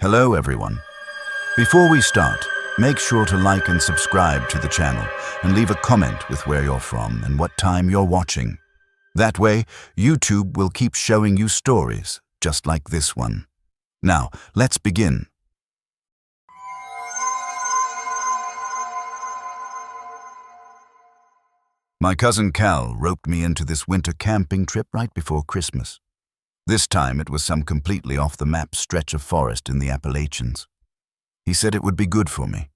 Hello everyone. Before we start, make sure to like and subscribe to the channel and leave a comment with where you're from and what time you're watching. That way, YouTube will keep showing you stories just like this one. Now, let's begin. My cousin Cal roped me into this winter camping trip right before Christmas. This time it was some completely off-the-map stretch of forest in the Appalachians. He said it would be good for me.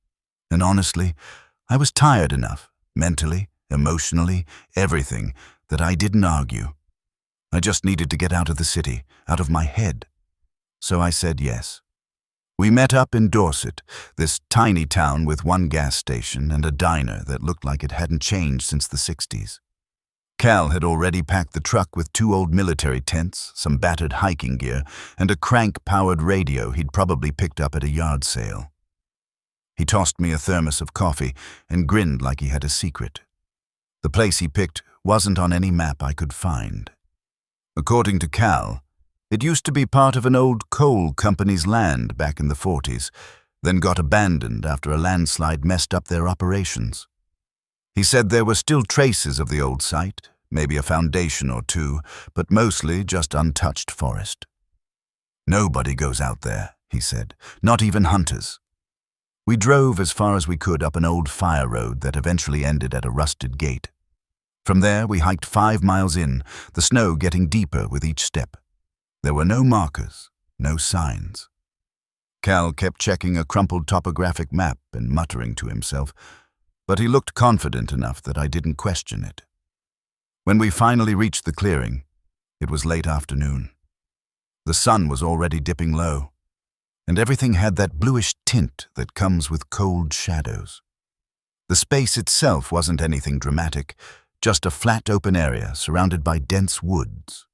And honestly, I was tired enough, mentally, emotionally, everything, that I didn't argue. I just needed to get out of the city, out of my head. So I said yes. We met up in Dorset, this tiny town with one gas station and a diner that looked like it hadn't changed since the 60s. Cal had already packed the truck with 2 old military tents, some battered hiking gear, and a crank-powered radio he'd probably picked up at a yard sale. He tossed me a thermos of coffee and grinned like he had a secret. The place he picked wasn't on any map I could find. According to Cal, it used to be part of an old coal company's land back in the 40s, then got abandoned after a landslide messed up their operations. He said there were still traces of the old site, maybe a foundation or 2, but mostly just untouched forest. Nobody goes out there, he said, not even hunters. We drove as far as we could up an old fire road that eventually ended at a rusted gate. From there we hiked 5 miles in, the snow getting deeper with each step. There were no markers, no signs. Cal kept checking a crumpled topographic map and muttering to himself, but he looked confident enough that I didn't question it. When we finally reached the clearing, it was late afternoon. The sun was already dipping low, and everything had that bluish tint that comes with cold shadows. The space itself wasn't anything dramatic, just a flat open area surrounded by dense woods.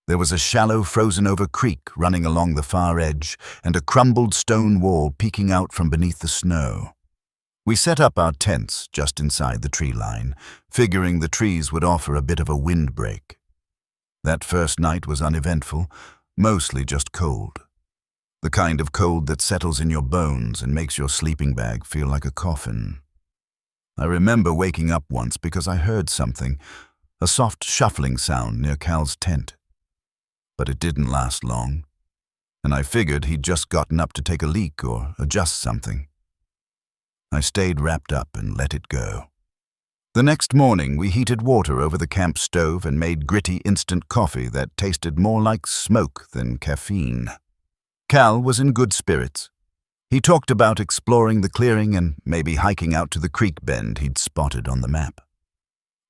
There was a shallow frozen-over creek running along the far edge and a crumbled stone wall peeking out from beneath the snow. We set up our tents just inside the tree line, figuring the trees would offer a bit of a windbreak. That first night was uneventful, mostly just cold. The kind of cold that settles in your bones and makes your sleeping bag feel like a coffin. I remember waking up once because I heard something, a soft shuffling sound near Cal's tent. But it didn't last long, and I figured he'd just gotten up to take a leak or adjust something. I stayed wrapped up and let it go. The next morning, we heated water over the camp stove and made gritty instant coffee that tasted more like smoke than caffeine. Cal was in good spirits. He talked about exploring the clearing and maybe hiking out to the creek bend he'd spotted on the map.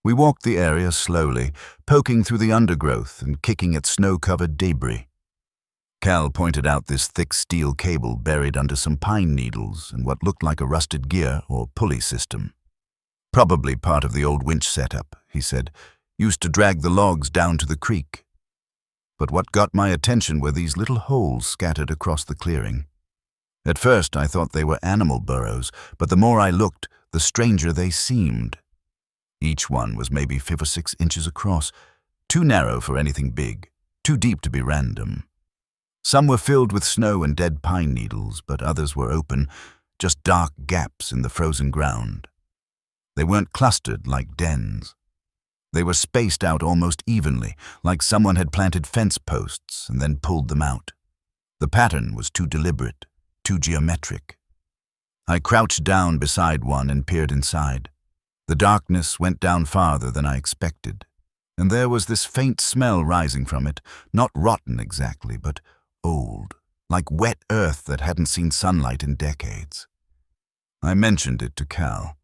We walked the area slowly, poking through the undergrowth and kicking at snow-covered debris. Cal pointed out this thick steel cable buried under some pine needles and what looked like a rusted gear or pulley system. Probably part of the old winch setup, he said, used to drag the logs down to the creek. But what got my attention were these little holes scattered across the clearing. At first I thought they were animal burrows, but the more I looked, the stranger they seemed. Each one was maybe 5 or 6 inches across, too narrow for anything big, too deep to be random. Some were filled with snow and dead pine needles, but others were open, just dark gaps in the frozen ground. They weren't clustered like dens. They were spaced out almost evenly, like someone had planted fence posts and then pulled them out. The pattern was too deliberate, too geometric. I crouched down beside one and peered inside. The darkness went down farther than I expected, and there was this faint smell rising from it, not rotten exactly, but old, like wet earth that hadn't seen sunlight in decades. I mentioned it to Cal.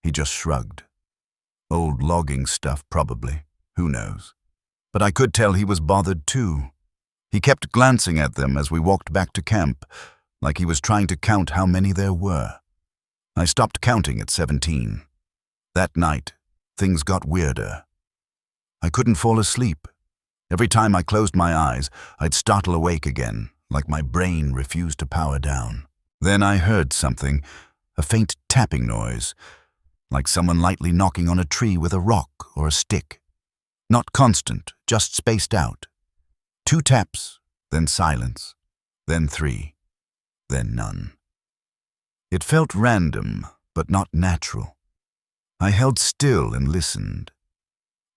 He just shrugged. Old logging stuff, probably. Who knows? But I could tell he was bothered too. He kept glancing at them as we walked back to camp, like he was trying to count how many there were. I stopped counting at 17. That night, things got weirder. I couldn't fall asleep. Every time I closed my eyes, I'd startle awake again, like my brain refused to power down. Then I heard something, a faint tapping noise, like someone lightly knocking on a tree with a rock or a stick. Not constant, just spaced out. 2 taps, then silence, then 3. then none. It felt random, but not natural. I held still and listened.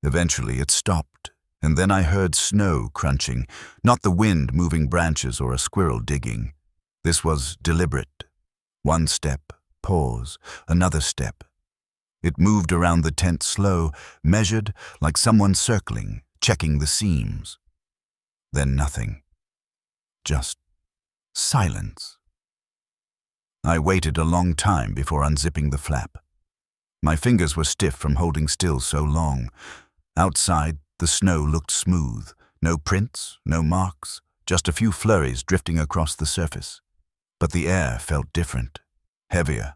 Eventually it stopped, and then I heard snow crunching, not the wind moving branches or a squirrel digging. This was deliberate. One step, pause, another step. It moved around the tent slow, measured, like someone circling, checking the seams. Then nothing. Just silence. I waited a long time before unzipping the flap. My fingers were stiff from holding still so long. Outside, the snow looked smooth. No prints, no marks, just a few flurries drifting across the surface. But the air felt different, heavier,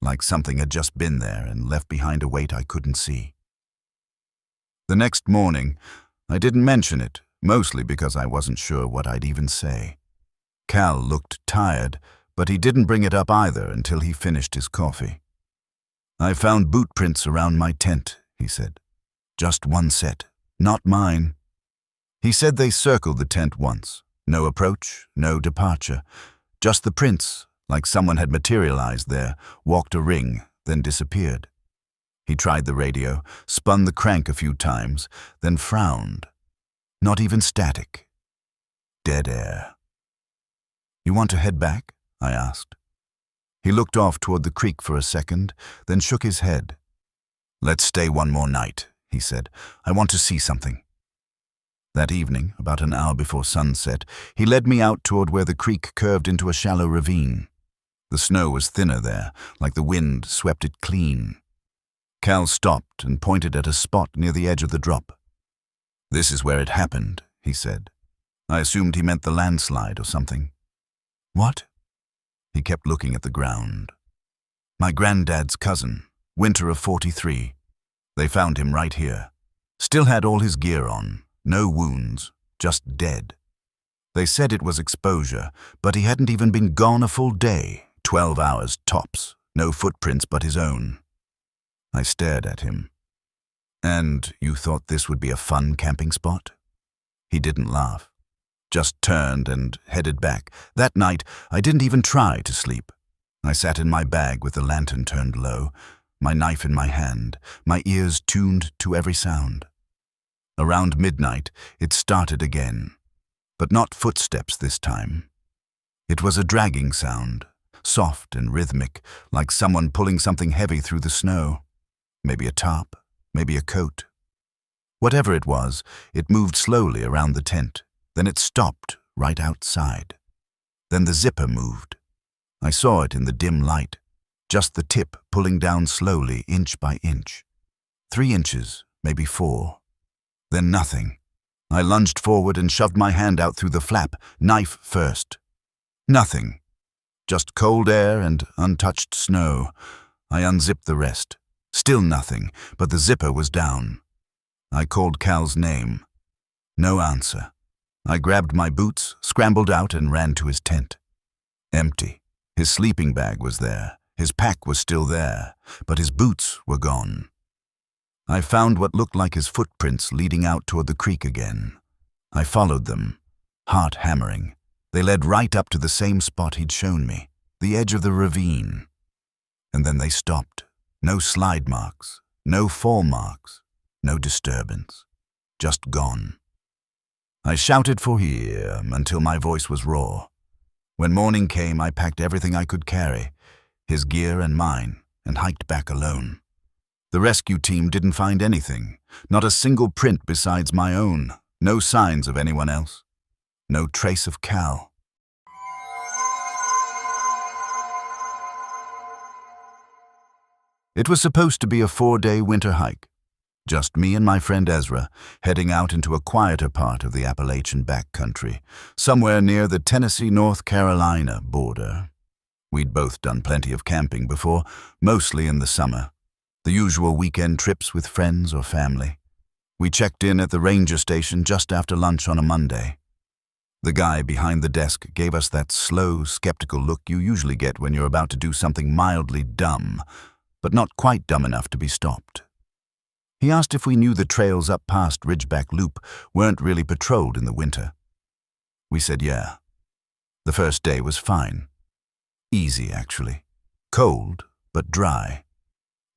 like something had just been there and left behind a weight I couldn't see. The next morning, I didn't mention it, mostly because I wasn't sure what I'd even say. Cal looked tired, but he didn't bring it up either until he finished his coffee. "I found boot prints around my tent," he said. "Just one set, not mine." He said they circled the tent once. No approach, no departure. Just the prints, like someone had materialized there, walked a ring, then disappeared. He tried the radio, spun the crank a few times, then frowned. Not even static. Dead air. "You want to head back?" I asked. He looked off toward the creek for a second, then shook his head. "Let's stay one more night," he said. "I want to see something." That evening, about an hour before sunset, he led me out toward where the creek curved into a shallow ravine. The snow was thinner there, like the wind swept it clean. Cal stopped and pointed at a spot near the edge of the drop. "This is where it happened," he said. I assumed he meant the landslide or something. "What?" He kept looking at the ground. "My granddad's cousin, winter of 43. They found him right here. Still had all his gear on, no wounds, just dead. They said it was exposure, but he hadn't even been gone a full day, 12 hours tops, no footprints but his own." I stared at him. "And you thought this would be a fun camping spot?" He didn't laugh. Just turned and headed back. That night, I didn't even try to sleep. I sat in my bag with the lantern turned low, my knife in my hand, my ears tuned to every sound. Around midnight, it started again, but not footsteps this time. It was a dragging sound, soft and rhythmic, like someone pulling something heavy through the snow. Maybe a tarp, maybe a coat. Whatever it was, it moved slowly around the tent. Then it stopped right outside. Then the zipper moved. I saw it in the dim light, just the tip pulling down slowly, inch by inch. 3 inches, maybe 4. Then nothing. I lunged forward and shoved my hand out through the flap, knife first. Nothing. Just cold air and untouched snow. I unzipped the rest. Still nothing, but the zipper was down. I called Cal's name. No answer. I grabbed my boots, scrambled out, and ran to his tent. Empty. His sleeping bag was there. His pack was still there, but his boots were gone. I found what looked like his footprints leading out toward the creek again. I followed them, heart hammering. They led right up to the same spot he'd shown me, the edge of the ravine. And then they stopped. No slide marks, no fall marks, no disturbance. Just gone. I shouted for him until my voice was raw. When morning came, I packed everything I could carry, his gear and mine, and hiked back alone. The rescue team didn't find anything, not a single print besides my own, no signs of anyone else, no trace of Cal. It was supposed to be a 4-day winter hike. Just me and my friend Ezra, heading out into a quieter part of the Appalachian backcountry, somewhere near the Tennessee-North Carolina border. We'd both done plenty of camping before, mostly in the summer. The usual weekend trips with friends or family. We checked in at the ranger station just after lunch on a Monday. The guy behind the desk gave us that slow, skeptical look you usually get when you're about to do something mildly dumb, but not quite dumb enough to be stopped. He asked if we knew the trails up past Ridgeback Loop weren't really patrolled in the winter. We said yeah. The first day was fine. Easy, actually. Cold, but dry.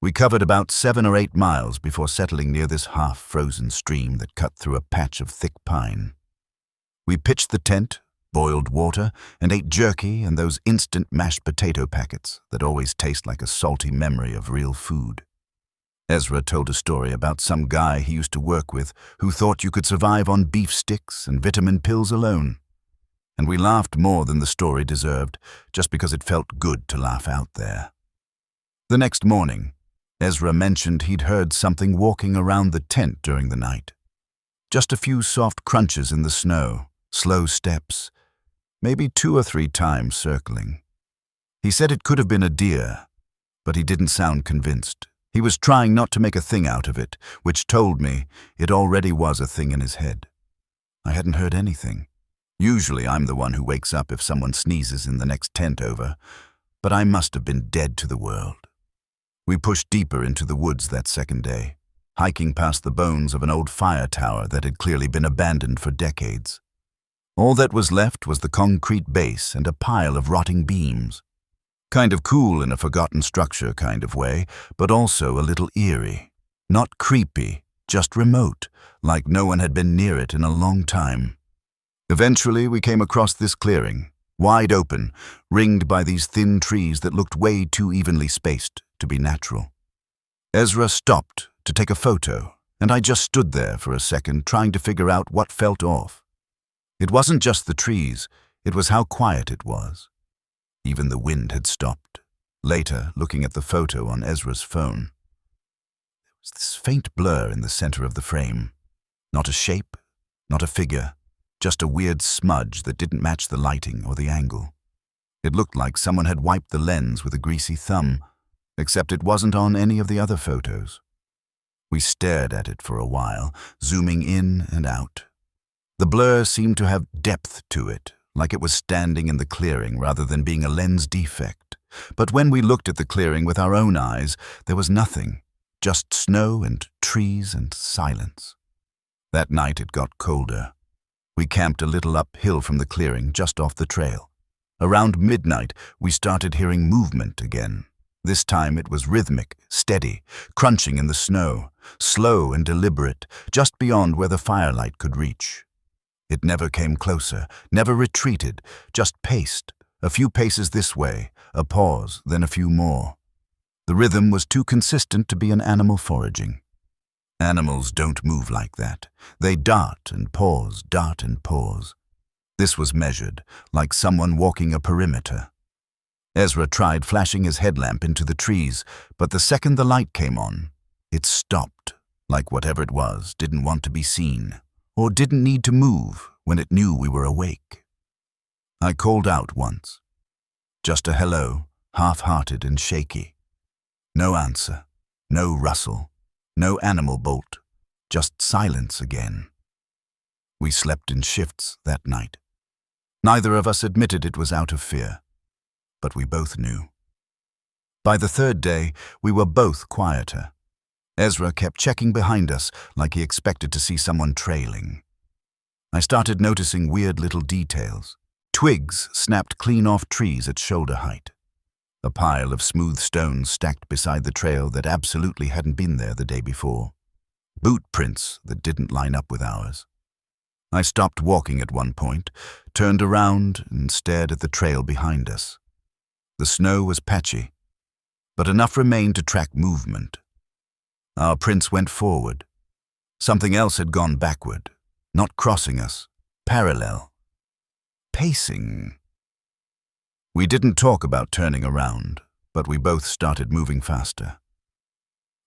We covered about 7 or 8 miles before settling near this half-frozen stream that cut through a patch of thick pine. We pitched the tent, boiled water, and ate jerky and those instant mashed potato packets that always taste like a salty memory of real food. Ezra told a story about some guy he used to work with who thought you could survive on beef sticks and vitamin pills alone. And we laughed more than the story deserved, just because it felt good to laugh out there. The next morning, Ezra mentioned he'd heard something walking around the tent during the night. Just a few soft crunches in the snow, slow steps, maybe 2 or 3 times circling. He said it could have been a deer, but he didn't sound convinced. He was trying not to make a thing out of it, which told me it already was a thing in his head. I hadn't heard anything. Usually I'm the one who wakes up if someone sneezes in the next tent over, but I must have been dead to the world. We pushed deeper into the woods that second day, hiking past the bones of an old fire tower that had clearly been abandoned for decades. All that was left was the concrete base and a pile of rotting beams. Kind of cool in a forgotten structure kind of way, but also a little eerie. Not creepy, just remote, like no one had been near it in a long time. Eventually, we came across this clearing, wide open, ringed by these thin trees that looked way too evenly spaced to be natural. Ezra stopped to take a photo, and I just stood there for a second trying to figure out what felt off. It wasn't just the trees, it was how quiet it was. Even the wind had stopped. Later, looking at the photo on Ezra's phone, there was this faint blur in the center of the frame. Not a shape, not a figure, just a weird smudge that didn't match the lighting or the angle. It looked like someone had wiped the lens with a greasy thumb, except it wasn't on any of the other photos. We stared at it for a while, zooming in and out. The blur seemed to have depth to it, like it was standing in the clearing rather than being a lens defect. But when we looked at the clearing with our own eyes, there was nothing, just snow and trees and silence. That night it got colder. We camped a little uphill from the clearing, just off the trail. Around midnight, we started hearing movement again. This time it was rhythmic, steady, crunching in the snow, slow and deliberate, just beyond where the firelight could reach. It never came closer, never retreated, just paced, a few paces this way, a pause, then a few more. The rhythm was too consistent to be an animal foraging. Animals don't move like that. They dart and pause, dart and pause. This was measured, like someone walking a perimeter. Ezra tried flashing his headlamp into the trees, but the second the light came on, it stopped, like whatever it was didn't want to be seen, or didn't need to move when it knew we were awake. I called out once. Just a hello, half-hearted and shaky. No answer, no rustle, no animal bolt, just silence again. We slept in shifts that night. Neither of us admitted it was out of fear, but we both knew. By the third day, we were both quieter. Ezra kept checking behind us like he expected to see someone trailing. I started noticing weird little details. Twigs snapped clean off trees at shoulder height. A pile of smooth stones stacked beside the trail that absolutely hadn't been there the day before. Boot prints that didn't line up with ours. I stopped walking at one point, turned around and stared at the trail behind us. The snow was patchy, but enough remained to track movement. Our prints went forward. Something else had gone backward, not crossing us, parallel. Pacing. We didn't talk about turning around, but we both started moving faster.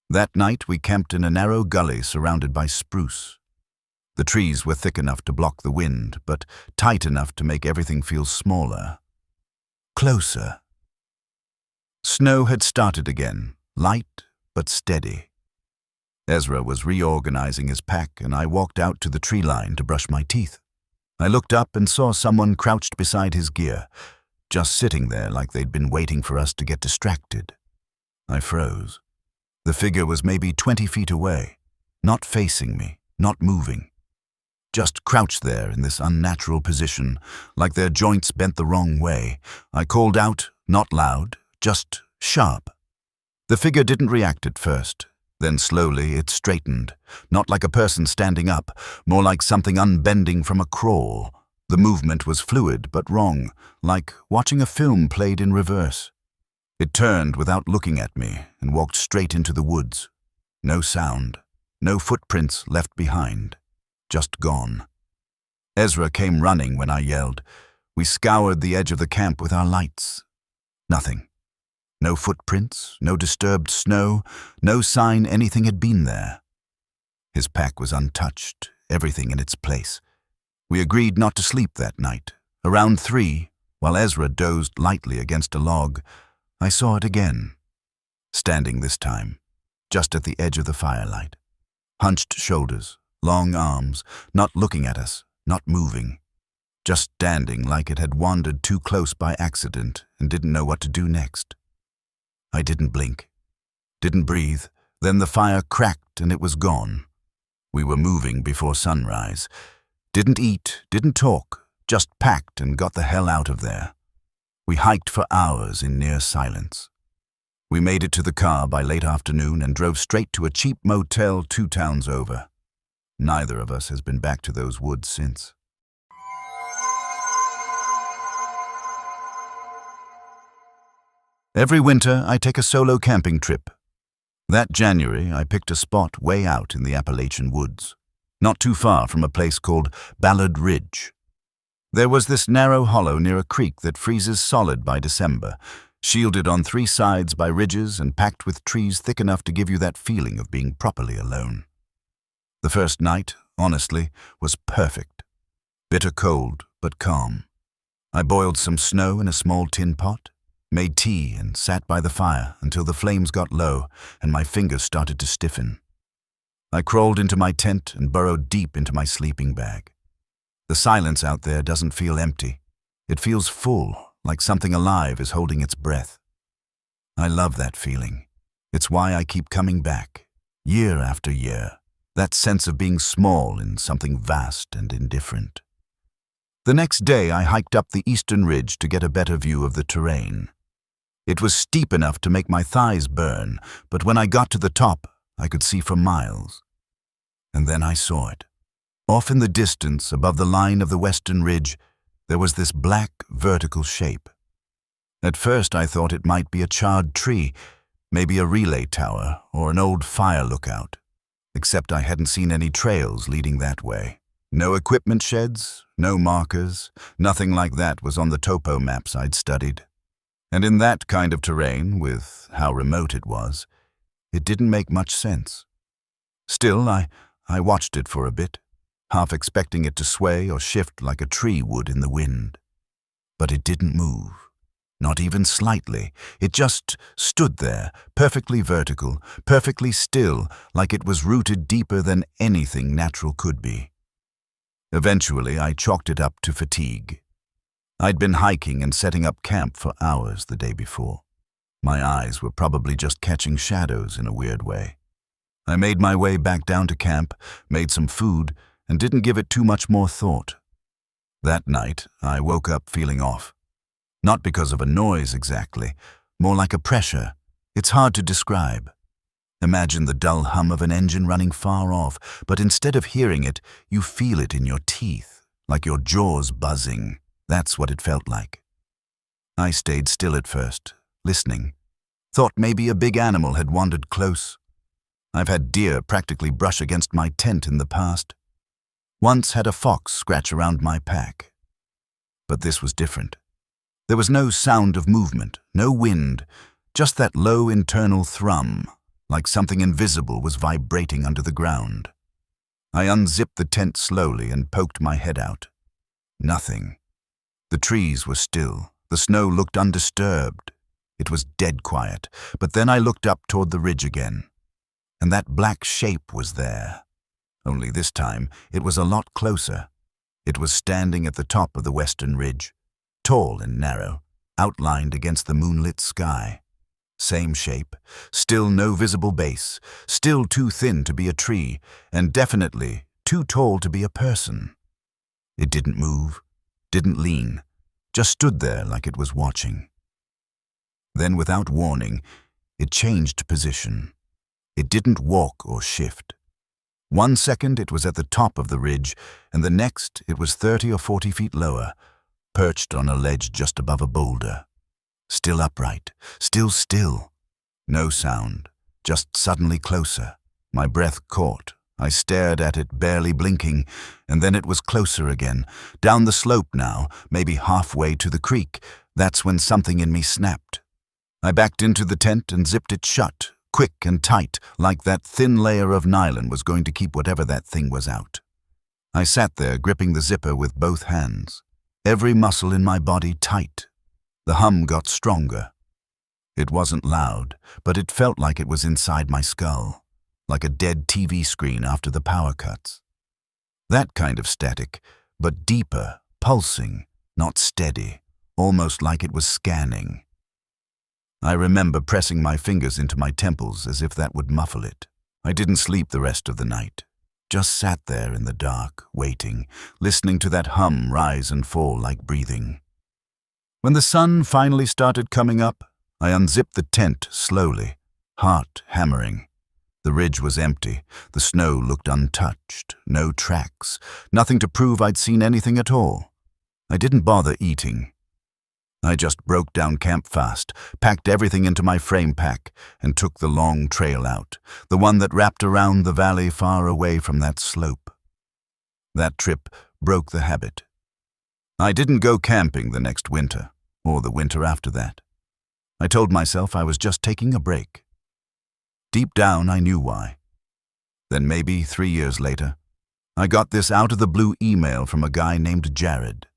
That night we camped in a narrow gully surrounded by spruce. The trees were thick enough to block the wind, but tight enough to make everything feel smaller. Closer. Snow had started again, light but steady. Ezra was reorganizing his pack, and I walked out to the tree line to brush my teeth. I looked up and saw someone crouched beside his gear, just sitting there like they'd been waiting for us to get distracted. I froze. The figure was maybe 20 feet away, not facing me, not moving. just crouched there in this unnatural position, like their joints bent the wrong way. I called out, not loud, just sharp. The figure didn't react at first. Then slowly it straightened, not like a person standing up, more like something unbending from a crawl. The movement was fluid but wrong, like watching a film played in reverse. It turned without looking at me and walked straight into the woods. No sound, no footprints left behind, just gone. Ezra came running when I yelled. We scoured the edge of the camp with our lights. Nothing. No footprints, no disturbed snow, no sign anything had been there. His pack was untouched, everything in its place. We agreed not to sleep that night. Around 3, while Ezra dozed lightly against a log, I saw it again. Standing this time, just at the edge of the firelight. Hunched shoulders, long arms, not looking at us, not moving. Just standing like it had wandered too close by accident and didn't know what to do next. I didn't blink, didn't breathe, then the fire cracked and it was gone. We were moving before sunrise. Didn't eat, didn't talk, just packed and got the hell out of there. We hiked for hours in near silence. We made it to the car by late afternoon and drove straight to a cheap motel 2 towns over. Neither of us has been back to those woods since. Every winter, I take a solo camping trip. That January, I picked a spot way out in the Appalachian woods, not too far from a place called Ballard Ridge. There was this narrow hollow near a creek that freezes solid by December, shielded on 3 sides by ridges and packed with trees thick enough to give you that feeling of being properly alone. The first night, honestly, was perfect. Bitter cold, but calm. I boiled some snow in a small tin pot, made tea and sat by the fire until the flames got low and my fingers started to stiffen. I crawled into my tent and burrowed deep into my sleeping bag. The silence out there doesn't feel empty. It feels full, like something alive is holding its breath. I love that feeling. It's why I keep coming back, year after year, that sense of being small in something vast and indifferent. The next day I hiked up the eastern ridge to get a better view of the terrain. It was steep enough to make my thighs burn, but when I got to the top, I could see for miles. And then I saw it. Off in the distance, above the line of the western ridge, there was this black, vertical shape. At first I thought it might be a charred tree, maybe a relay tower or an old fire lookout, except I hadn't seen any trails leading that way. No equipment sheds, no markers, nothing like that was on the topo maps I'd studied. And in that kind of terrain, with how remote it was, it didn't make much sense. Still, I watched it for a bit, half expecting it to sway or shift like a tree would in the wind. But it didn't move, not even slightly. It just stood there, perfectly vertical, perfectly still, like it was rooted deeper than anything natural could be. Eventually, I chalked it up to fatigue. I'd been hiking and setting up camp for hours the day before. My eyes were probably just catching shadows in a weird way. I made my way back down to camp, made some food, and didn't give it too much more thought. That night, I woke up feeling off. Not because of a noise exactly, more like a pressure. It's hard to describe. Imagine the dull hum of an engine running far off, but instead of hearing it, you feel it in your teeth, like your jaws buzzing. That's what it felt like. I stayed still at first, listening. Thought maybe a big animal had wandered close. I've had deer practically brush against my tent in the past. Once had a fox scratch around my pack. But this was different. There was no sound of movement, no wind, just that low internal thrum, like something invisible was vibrating under the ground. I unzipped the tent slowly and poked my head out. Nothing. The trees were still. The snow looked undisturbed. It was dead quiet, but then I looked up toward the ridge again. And that black shape was there. Only this time, it was a lot closer. It was standing at the top of the western ridge, tall and narrow, outlined against the moonlit sky. Same shape, still no visible base, still too thin to be a tree, and definitely too tall to be a person. It didn't move, didn't lean, just stood there like it was watching. Then, without warning, it changed position. It didn't walk or shift. 1 second it was at the top of the ridge, and the next it was 30 or 40 feet lower, perched on a ledge just above a boulder. Still upright, still still. No sound, just suddenly closer. My breath caught. I stared at it, barely blinking, and then it was closer again. Down the slope now, maybe halfway to the creek. That's when something in me snapped. I backed into the tent and zipped it shut, quick and tight, like that thin layer of nylon was going to keep whatever that thing was out. I sat there, gripping the zipper with both hands, every muscle in my body tight. The hum got stronger. It wasn't loud, but it felt like it was inside my skull, like a dead TV screen after the power cuts. That kind of static, but deeper, pulsing, not steady, almost like it was scanning. I remember pressing my fingers into my temples as if that would muffle it. I didn't sleep the rest of the night. Just sat there in the dark, waiting, listening to that hum rise and fall like breathing. When the sun finally started coming up, I unzipped the tent slowly, heart hammering. The ridge was empty. The snow looked untouched. No tracks. Nothing to prove I'd seen anything at all. I didn't bother eating. I just broke down camp fast, packed everything into my frame pack, and took the long trail out, the one that wrapped around the valley far away from that slope. That trip broke the habit. I didn't go camping the next winter, or the winter after that. I told myself I was just taking a break. Deep down, I knew why. Then maybe 3 years later, I got this out-of-the-blue email from a guy named Jared.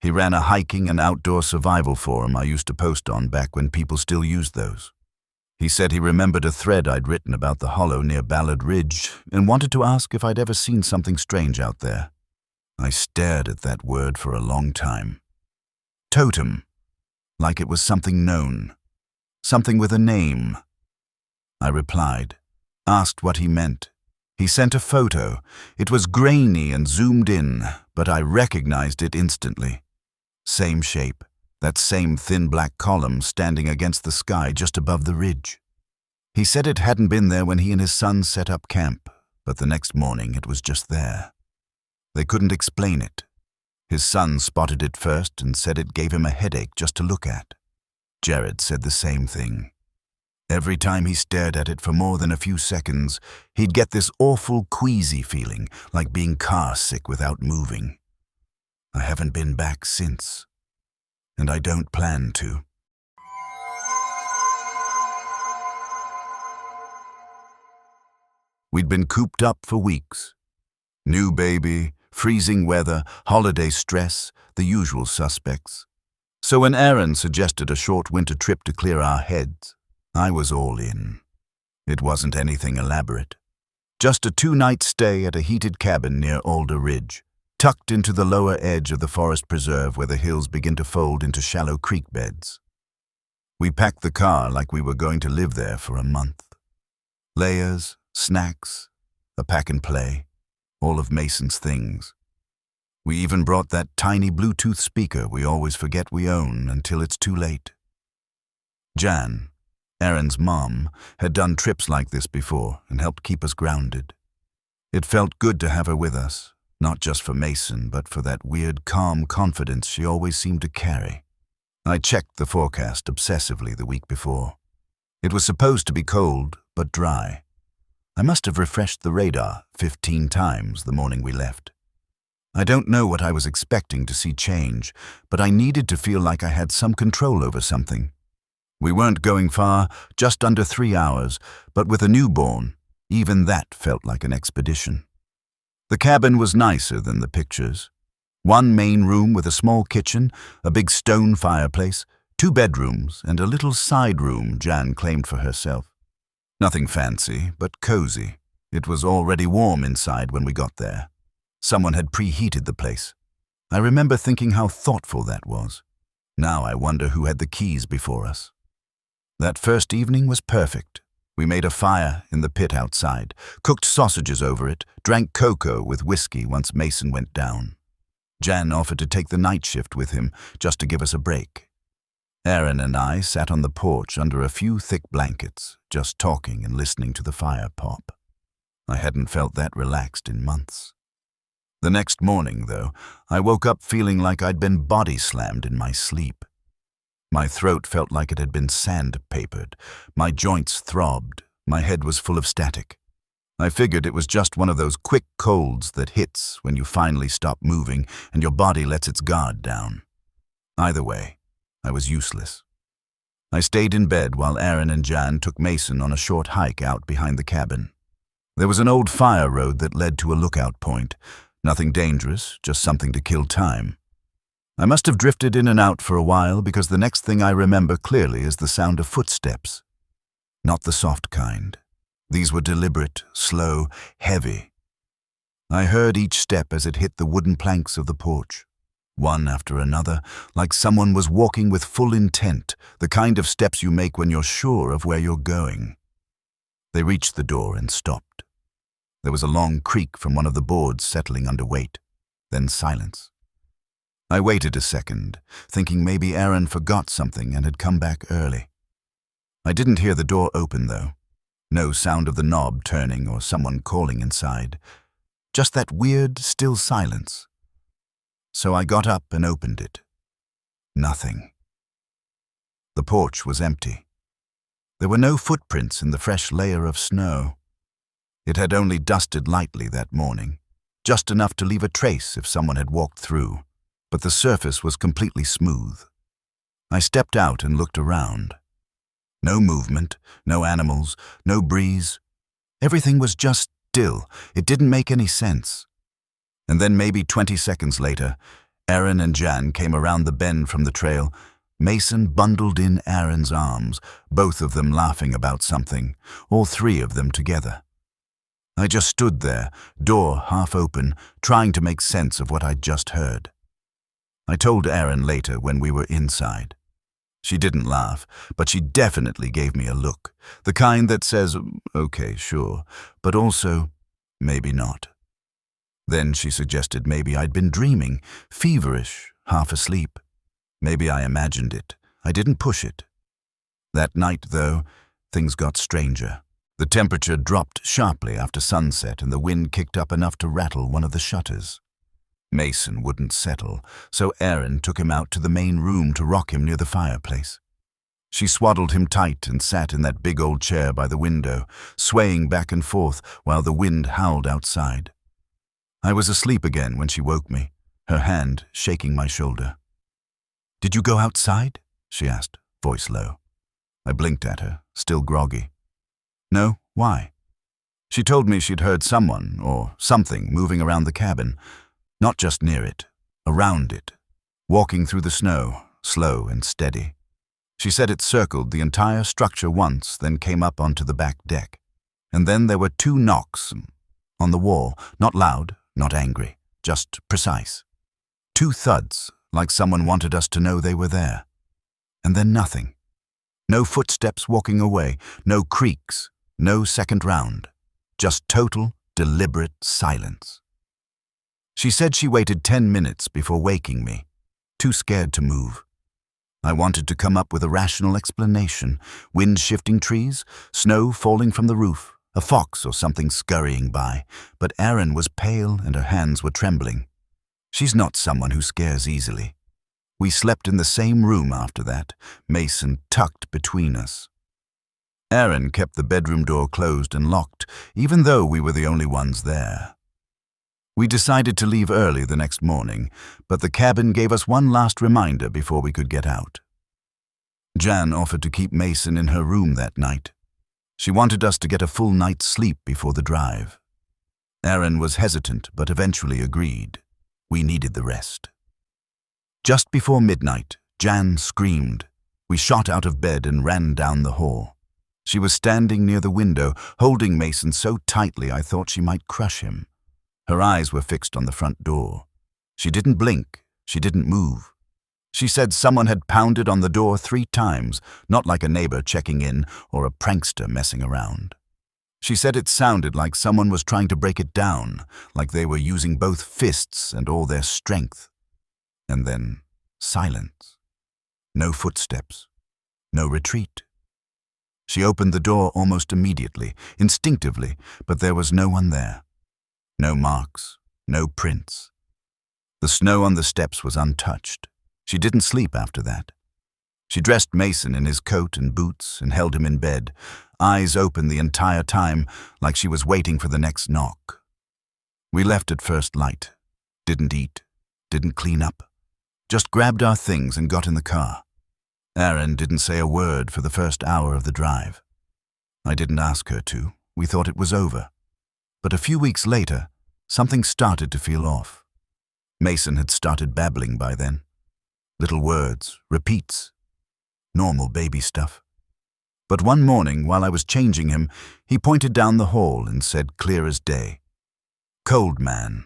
He ran a hiking and outdoor survival forum I used to post on back when people still used those. He said he remembered a thread I'd written about the hollow near Ballard Ridge and wanted to ask if I'd ever seen something strange out there. I stared at that word for a long time. Totem, like it was something known, something with a name. I replied, asked what he meant. He sent a photo. It was grainy and zoomed in, but I recognized it instantly. Same shape, that same thin black column standing against the sky just above the ridge. He said it hadn't been there when he and his son set up camp, but the next morning it was just there. They couldn't explain it. His son spotted it first and said it gave him a headache just to look at. Jared said the same thing. Every time he stared at it for more than a few seconds, he'd get this awful queasy feeling, like being car sick without moving. I haven't been back since, and I don't plan to. We'd been cooped up for weeks. New baby, freezing weather, holiday stress, the usual suspects. So when Aaron suggested a short winter trip to clear our heads, I was all in. It wasn't anything elaborate. Just a 2-night stay at a heated cabin near Alder Ridge, tucked into the lower edge of the forest preserve where the hills begin to fold into shallow creek beds. We packed the car like we were going to live there for a month. Layers, snacks, a pack and play, all of Mason's things. We even brought that tiny Bluetooth speaker we always forget we own until it's too late. Jan, Aaron's mom, had done trips like this before and helped keep us grounded. It felt good to have her with us, not just for Mason, but for that weird, calm confidence she always seemed to carry. I checked the forecast obsessively the week before. It was supposed to be cold, but dry. I must have refreshed the radar 15 times the morning we left. I don't know what I was expecting to see change, but I needed to feel like I had some control over something. We weren't going far, just under 3 hours, but with a newborn, even that felt like an expedition. The cabin was nicer than the pictures. 1 main room with a small kitchen, a big stone fireplace, 2 bedrooms, and a little side room Jan claimed for herself. Nothing fancy, but cozy. It was already warm inside when we got there. Someone had preheated the place. I remember thinking how thoughtful that was. Now I wonder who had the keys before us. That first evening was perfect. We made a fire in the pit outside, cooked sausages over it, drank cocoa with whiskey once Mason went down. Jan offered to take the night shift with him, just to give us a break. Aaron and I sat on the porch under a few thick blankets, just talking and listening to the fire pop. I hadn't felt that relaxed in months. The next morning, though, I woke up feeling like I'd been body slammed in my sleep. My throat felt like it had been sandpapered, my joints throbbed, my head was full of static. I figured it was just one of those quick colds that hits when you finally stop moving and your body lets its guard down. Either way, I was useless. I stayed in bed while Aaron and Jan took Mason on a short hike out behind the cabin. There was an old fire road that led to a lookout point. Nothing dangerous, just something to kill time. I must have drifted in and out for a while because the next thing I remember clearly is the sound of footsteps. Not the soft kind. These were deliberate, slow, heavy. I heard each step as it hit the wooden planks of the porch. One after another, like someone was walking with full intent, the kind of steps you make when you're sure of where you're going. They reached the door and stopped. There was a long creak from one of the boards settling under weight, then silence. I waited a second, thinking maybe Aaron forgot something and had come back early. I didn't hear the door open, though. No sound of the knob turning or someone calling inside. Just that weird, still silence. So I got up and opened it. Nothing. The porch was empty. There were no footprints in the fresh layer of snow. It had only dusted lightly that morning, just enough to leave a trace if someone had walked through, but the surface was completely smooth. I stepped out and looked around. No movement, no animals, no breeze. Everything was just still. It didn't make any sense. And then maybe 20 seconds later, Aaron and Jan came around the bend from the trail, Mason bundled in Aaron's arms, both of them laughing about something, all three of them together. I just stood there, door half open, trying to make sense of what I'd just heard. I told Aaron later when we were inside. She didn't laugh, but she definitely gave me a look, the kind that says, okay, sure, but also, maybe not. Then she suggested maybe I'd been dreaming, feverish, half asleep. Maybe I imagined it. I didn't push it. That night, though, things got stranger. The temperature dropped sharply after sunset and the wind kicked up enough to rattle one of the shutters. Mason wouldn't settle, so Aaron took him out to the main room to rock him near the fireplace. She swaddled him tight and sat in that big old chair by the window, swaying back and forth while the wind howled outside. I was asleep again when she woke me, her hand shaking my shoulder. "Did you go outside?" she asked, voice low. I blinked at her, still groggy. "No, why?" She told me she'd heard someone or something moving around the cabin. Not just near it, around it, walking through the snow, slow and steady. She said it circled the entire structure once, then came up onto the back deck. And then there were 2 knocks on the wall, not loud, not angry, just precise. 2 thuds, like someone wanted us to know they were there. And then nothing. No footsteps walking away, no creaks, no second round. Just total, deliberate silence. She said she waited 10 minutes before waking me, too scared to move. I wanted to come up with a rational explanation. Wind shifting trees, snow falling from the roof, a fox or something scurrying by, but Aaron was pale and her hands were trembling. She's not someone who scares easily. We slept in the same room after that, Mason tucked between us. Aaron kept the bedroom door closed and locked, even though we were the only ones there. We decided to leave early the next morning, but the cabin gave us one last reminder before we could get out. Jan offered to keep Mason in her room that night. She wanted us to get a full night's sleep before the drive. Aaron was hesitant, but eventually agreed. We needed the rest. Just before midnight, Jan screamed. We shot out of bed and ran down the hall. She was standing near the window, holding Mason so tightly I thought she might crush him. Her eyes were fixed on the front door. She didn't blink. She didn't move. She said someone had pounded on the door 3 times, not like a neighbor checking in or a prankster messing around. She said it sounded like someone was trying to break it down, like they were using both fists and all their strength. And then silence. No footsteps. No retreat. She opened the door almost immediately, instinctively, but there was no one there. No marks, no prints. The snow on the steps was untouched. She didn't sleep after that. She dressed Mason in his coat and boots and held him in bed, eyes open the entire time like she was waiting for the next knock. We left at first light. Didn't eat, didn't clean up. Just grabbed our things and got in the car. Erin didn't say a word for the first hour of the drive. I didn't ask her to. We thought it was over. But a few weeks later, something started to feel off. Mason had started babbling by then. Little words, repeats. Normal baby stuff. But one morning, while I was changing him, he pointed down the hall and said clear as day, "Cold man,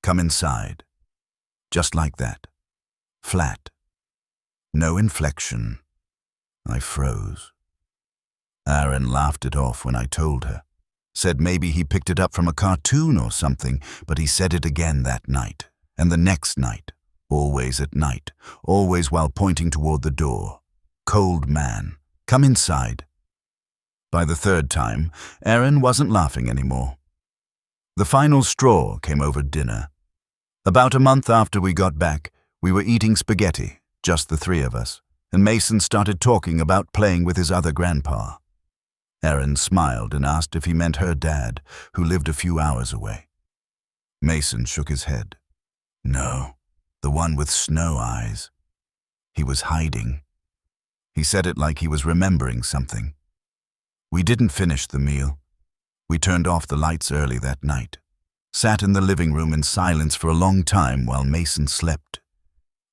come inside." Just like that. Flat. No inflection. I froze. Erin laughed it off when I told her. Said maybe he picked it up from a cartoon or something, but he said it again that night, and the next night, always at night, always while pointing toward the door. "Cold man, come inside." By the third time, Erin wasn't laughing anymore. The final straw came over dinner. About a month after we got back, we were eating spaghetti, just the 3 of us, and Mason started talking about playing with his other grandpa. Erin smiled and asked if he meant her dad, who lived a few hours away. Mason shook his head. No, the one with snow eyes. He was hiding. He said it like he was remembering something. We didn't finish the meal. We turned off the lights early that night, sat in the living room in silence for a long time while Mason slept.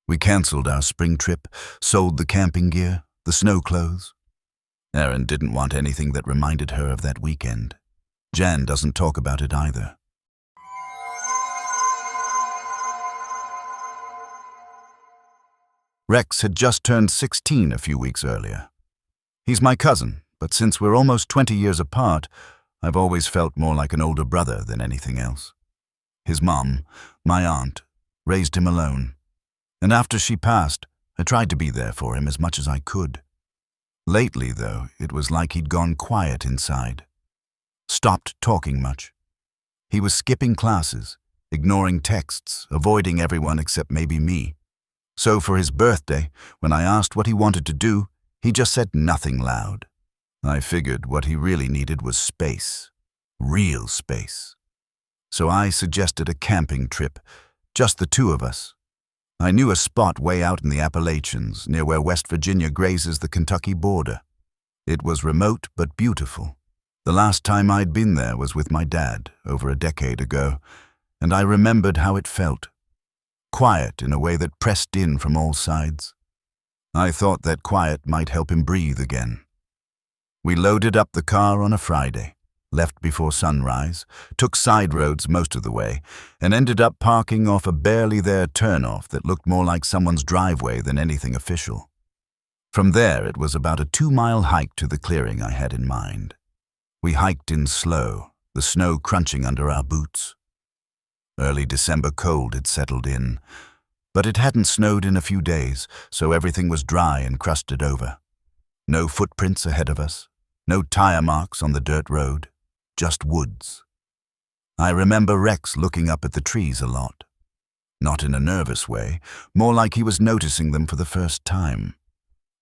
We canceled our spring trip, sold the camping gear, the snow clothes. Erin didn't want anything that reminded her of that weekend. Jan doesn't talk about it either. Rex had just turned 16 a few weeks earlier. He's my cousin, but since we're almost 20 years apart, I've always felt more like an older brother than anything else. His mom, my aunt, raised him alone. And after she passed, I tried to be there for him as much as I could. Lately, though, it was like he'd gone quiet inside. Stopped talking much. He was skipping classes, ignoring texts, avoiding everyone except maybe me. So for his birthday, when I asked what he wanted to do, he just said nothing loud. I figured what he really needed was space. Real space. So I suggested a camping trip, just the 2 of us. I knew a spot way out in the Appalachians, near where West Virginia grazes the Kentucky border. It was remote but beautiful. The last time I'd been there was with my dad, over a decade ago, and I remembered how it felt. Quiet in a way that pressed in from all sides. I thought that quiet might help him breathe again. We loaded up the car on a Friday, left before sunrise, took side roads most of the way, and ended up parking off a barely there turnoff that looked more like someone's driveway than anything official. From there, it was about a 2-mile hike to the clearing I had in mind. We hiked in slow, the snow crunching under our boots. Early December cold had settled in, but it hadn't snowed in a few days, so everything was dry and crusted over. No footprints ahead of us, no tire marks on the dirt road, just woods. I remember Rex looking up at the trees a lot. Not in a nervous way, more like he was noticing them for the first time.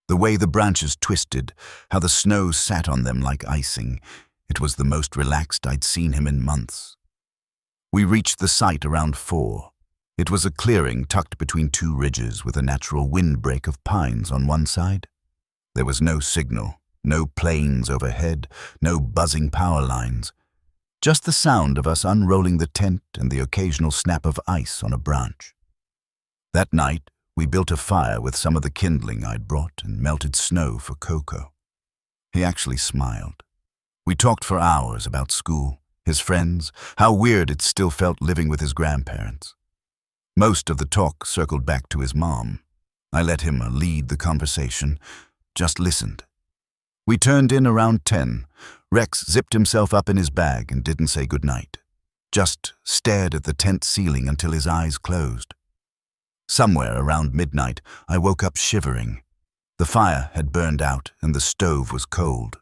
The way the branches twisted, how the snow sat on them like icing. It was the most relaxed I'd seen him in months. We reached the site around 4. It was a clearing tucked between 2 ridges with a natural windbreak of pines on one side. There was no signal, no planes overhead, no buzzing power lines. Just the sound of us unrolling the tent and the occasional snap of ice on a branch. That night, we built a fire with some of the kindling I'd brought and melted snow for Coco. He actually smiled. We talked for hours about school, his friends, how weird it still felt living with his grandparents. Most of the talk circled back to his mom. I let him lead the conversation, just listened. We turned in around 10. Rex zipped himself up in his bag and didn't say goodnight. Just stared at the tent ceiling until his eyes closed. Somewhere around midnight, I woke up shivering. The fire had burned out and the stove was cold.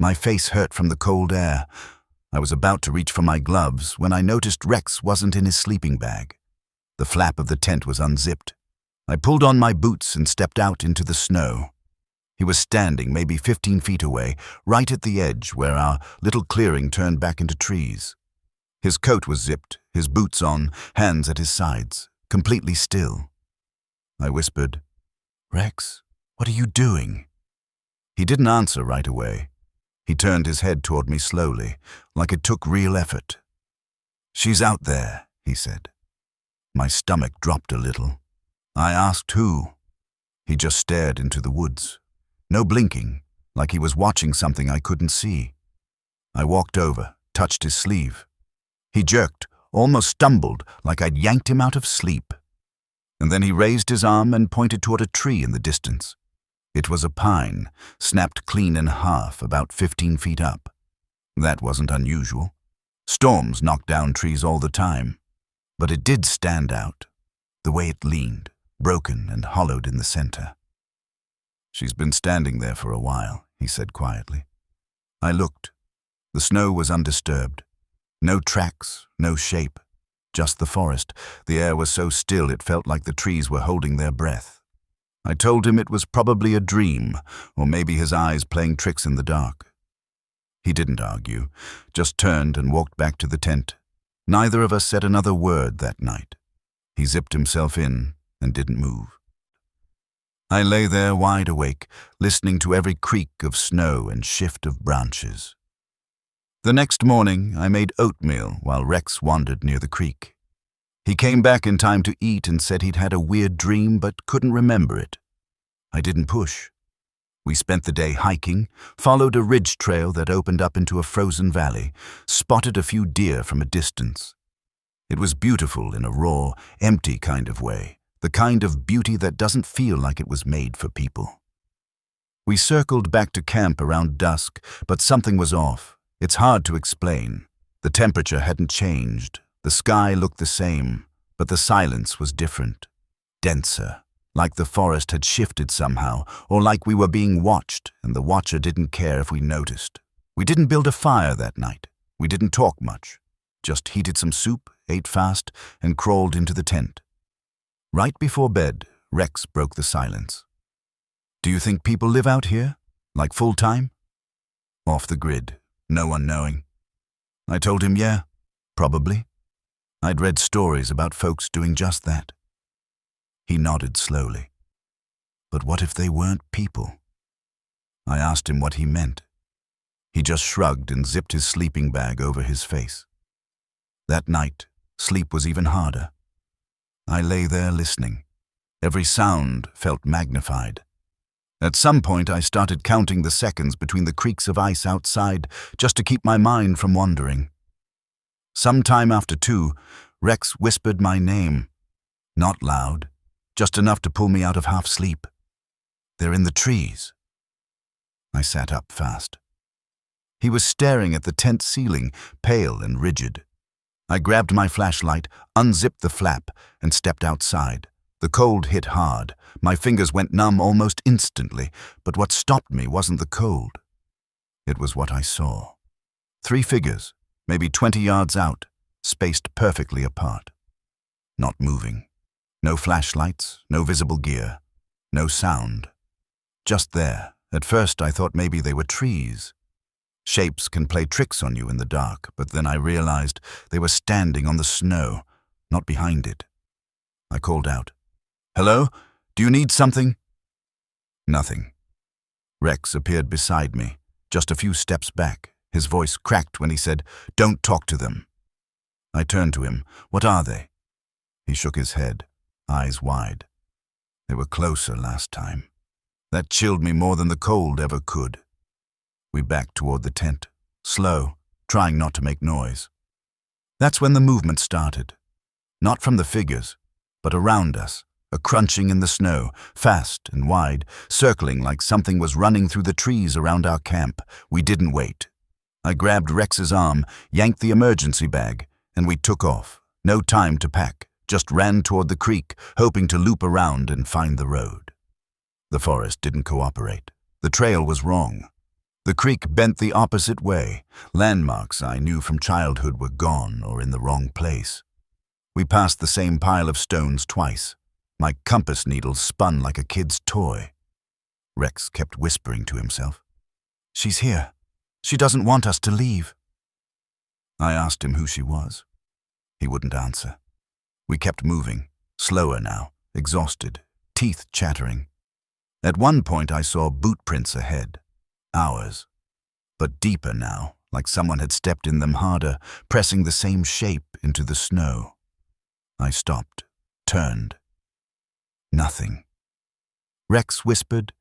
My face hurt from the cold air. I was about to reach for my gloves when I noticed Rex wasn't in his sleeping bag. The flap of the tent was unzipped. I pulled on my boots and stepped out into the snow. He was standing maybe 15 feet away, right at the edge where our little clearing turned back into trees. His coat was zipped, his boots on, hands at his sides, completely still. I whispered, "Rex, what are you doing?" He didn't answer right away. He turned his head toward me slowly, like it took real effort. "She's out there," he said. My stomach dropped a little. I asked who. He just stared into the woods. No blinking, like he was watching something I couldn't see. I walked over, touched his sleeve. He jerked, almost stumbled, like I'd yanked him out of sleep. And then he raised his arm and pointed toward a tree in the distance. It was a pine, snapped clean in half, about 15 feet up. That wasn't unusual. Storms knocked down trees all the time. But it did stand out, the way it leaned, broken and hollowed in the center. "She's been standing there for a while," he said quietly. I looked. The snow was undisturbed. No tracks, no shape, just the forest. The air was so still it felt like the trees were holding their breath. I told him it was probably a dream, or maybe his eyes playing tricks in the dark. He didn't argue, just turned and walked back to the tent. Neither of us said another word that night. He zipped himself in and didn't move. I lay there wide awake, listening to every creak of snow and shift of branches. The next morning, I made oatmeal while Rex wandered near the creek. He came back in time to eat and said he'd had a weird dream but couldn't remember it. I didn't push. We spent the day hiking, followed a ridge trail that opened up into a frozen valley, spotted a few deer from a distance. It was beautiful in a raw, empty kind of way, the kind of beauty that doesn't feel like it was made for people. We circled back to camp around dusk, but something was off. It's hard to explain. The temperature hadn't changed. The sky looked the same, but the silence was different, denser, like the forest had shifted somehow, or like we were being watched and the watcher didn't care if we noticed. We didn't build a fire that night. We didn't talk much. Just heated some soup, ate fast, and crawled into the tent. Right before bed, Rex broke the silence. "Do you think people live out here? Like full-time?" Off the grid, no one knowing. I told him, yeah, probably. I'd read stories about folks doing just that. He nodded slowly. But what if they weren't people? I asked him what he meant. He just shrugged and zipped his sleeping bag over his face. That night, sleep was even harder. I lay there listening. Every sound felt magnified. At some point, I started counting the seconds between the creaks of ice outside just to keep my mind from wandering. Sometime after 2, Rex whispered my name. Not loud, just enough to pull me out of half sleep. "They're in the trees." I sat up fast. He was staring at the tent ceiling, pale and rigid. I grabbed my flashlight, unzipped the flap, and stepped outside. The cold hit hard. My fingers went numb almost instantly, but what stopped me wasn't the cold. It was what I saw. 3 figures, maybe 20 yards out, spaced perfectly apart. Not moving. No flashlights, no visible gear, no sound. Just there. At first I thought maybe they were trees. Shapes can play tricks on you in the dark, but then I realized they were standing on the snow, not behind it. I called out, "Hello? Do you need something?" Nothing. Rex appeared beside me, just a few steps back. His voice cracked when he said, "Don't talk to them." I turned to him. "What are they?" He shook his head, eyes wide. "They were closer last time. That chilled me more than the cold ever could." We backed toward the tent, slow, trying not to make noise. That's when the movement started. Not from the figures, but around us, a crunching in the snow, fast and wide, circling like something was running through the trees around our camp. We didn't wait. I grabbed Rex's arm, yanked the emergency bag, and we took off. No time to pack, just ran toward the creek, hoping to loop around and find the road. The forest didn't cooperate. The trail was wrong. The creek bent the opposite way. Landmarks I knew from childhood were gone or in the wrong place. We passed the same pile of stones twice. My compass needle spun like a kid's toy. Rex kept whispering to himself. "She's here. She doesn't want us to leave." I asked him who she was. He wouldn't answer. We kept moving, slower now, exhausted, teeth chattering. At one point I saw boot prints ahead. Ours. But deeper now, like someone had stepped in them harder, pressing the same shape into the snow. I stopped, turned. Nothing. Rex whispered,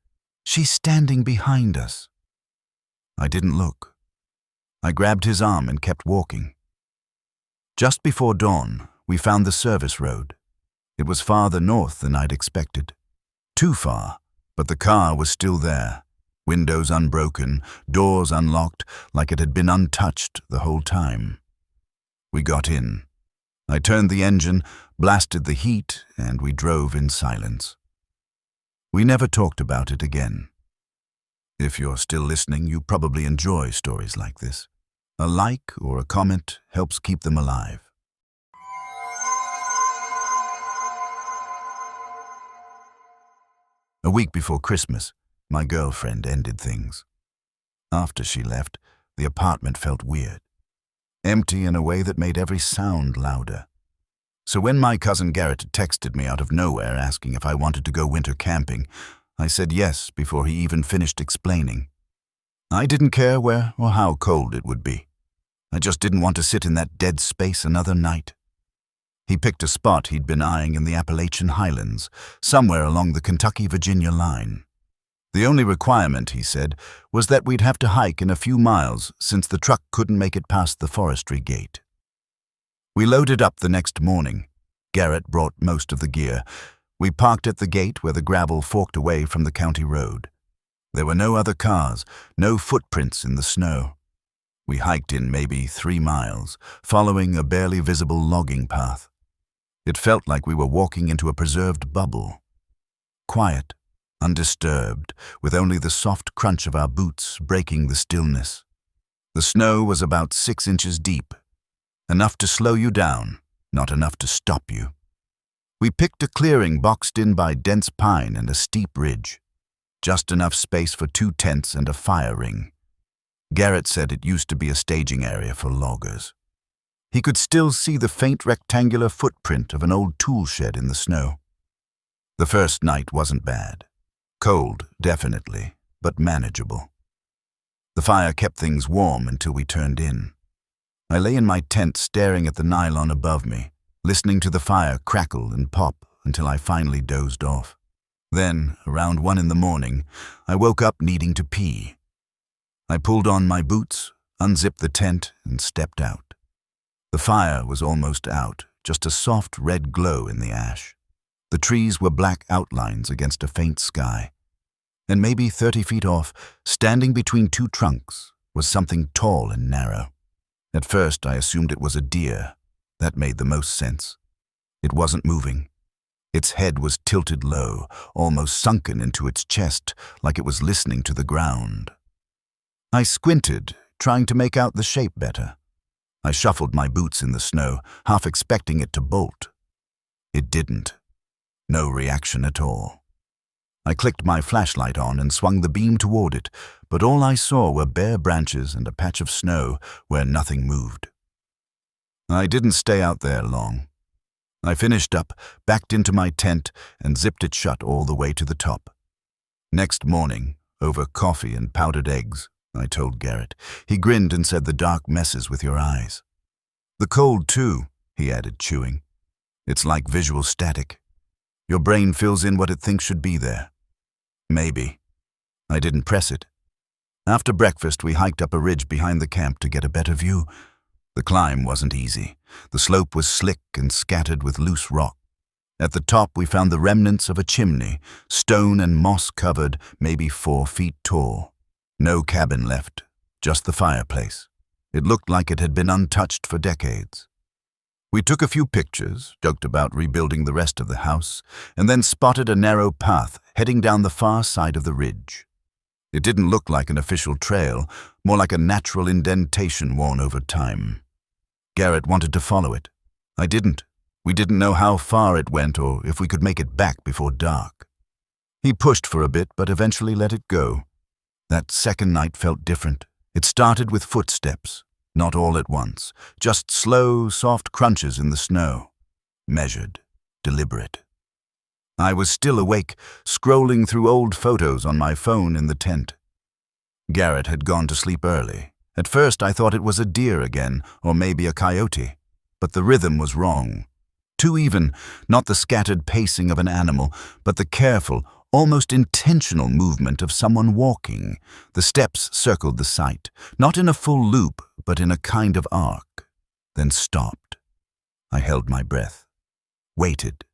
"She's standing behind us." I didn't look. I grabbed his arm and kept walking. Just before dawn, we found the service road. It was farther north than I'd expected. Too far, but the car was still there. Windows unbroken, doors unlocked, like it had been untouched the whole time. We got in. I turned the engine, blasted the heat, and we drove in silence. We never talked about it again. If you're still listening, you probably enjoy stories like this. A like or a comment helps keep them alive. A week before Christmas, my girlfriend ended things. After she left, the apartment felt weird. Empty in a way that made every sound louder. So when my cousin Garrett texted me out of nowhere asking if I wanted to go winter camping, I said yes before he even finished explaining. I didn't care where or how cold it would be. I just didn't want to sit in that dead space another night. He picked a spot he'd been eyeing in the Appalachian Highlands, somewhere along the Kentucky-Virginia line. The only requirement, he said, was that we'd have to hike in a few miles since the truck couldn't make it past the forestry gate. We loaded up the next morning. Garrett brought most of the gear. We parked at the gate where the gravel forked away from the county road. There were no other cars, no footprints in the snow. We hiked in maybe 3 miles, following a barely visible logging path. It felt like we were walking into a preserved bubble. Quiet, undisturbed, with only the soft crunch of our boots breaking the stillness. The snow was about 6 inches deep. Enough to slow you down, not enough to stop you. We picked a clearing boxed in by dense pine and a steep ridge. Just enough space for 2 tents and a fire ring. Garrett said it used to be a staging area for loggers. He could still see the faint rectangular footprint of an old tool shed in the snow. The first night wasn't bad. Cold, definitely, but manageable. The fire kept things warm until we turned in. I lay in my tent staring at the nylon above me, listening to the fire crackle and pop until I finally dozed off. Then, around 1 in the morning, I woke up needing to pee. I pulled on my boots, unzipped the tent, and stepped out. The fire was almost out, just a soft red glow in the ash. The trees were black outlines against a faint sky. And maybe 30 feet off, standing between 2 trunks, was something tall and narrow. At first, I assumed it was a deer. That made the most sense. It wasn't moving. Its head was tilted low, almost sunken into its chest, like it was listening to the ground. I squinted, trying to make out the shape better. I shuffled my boots in the snow, half expecting it to bolt. It didn't. No reaction at all. I clicked my flashlight on and swung the beam toward it, but all I saw were bare branches and a patch of snow where nothing moved. I didn't stay out there long. I finished up, backed into my tent, and zipped it shut all the way to the top. Next morning, over coffee and powdered eggs, I told Garrett. He grinned and said the dark messes with your eyes. The cold, too, he added, chewing. It's like visual static. Your brain fills in what it thinks should be there. Maybe. I didn't press it. After breakfast, we hiked up a ridge behind the camp to get a better view. The climb wasn't easy. The slope was slick and scattered with loose rock. At the top we found the remnants of a chimney, stone and moss-covered, maybe 4 feet tall. No cabin left, just the fireplace. It looked like it had been untouched for decades. We took a few pictures, joked about rebuilding the rest of the house, and then spotted a narrow path heading down the far side of the ridge. It didn't look like an official trail, more like a natural indentation worn over time. Garrett wanted to follow it. I didn't. We didn't know how far it went or if we could make it back before dark. He pushed for a bit, but eventually let it go. That second night felt different. It started with footsteps, not all at once, just slow, soft crunches in the snow. Measured, deliberate. I was still awake, scrolling through old photos on my phone in the tent. Garrett had gone to sleep early. At first I thought it was a deer again, or maybe a coyote. But the rhythm was wrong. Too even, not the scattered pacing of an animal, but the careful, almost intentional movement of someone walking. The steps circled the site, not in a full loop, but in a kind of arc, then stopped. I held my breath. Waited.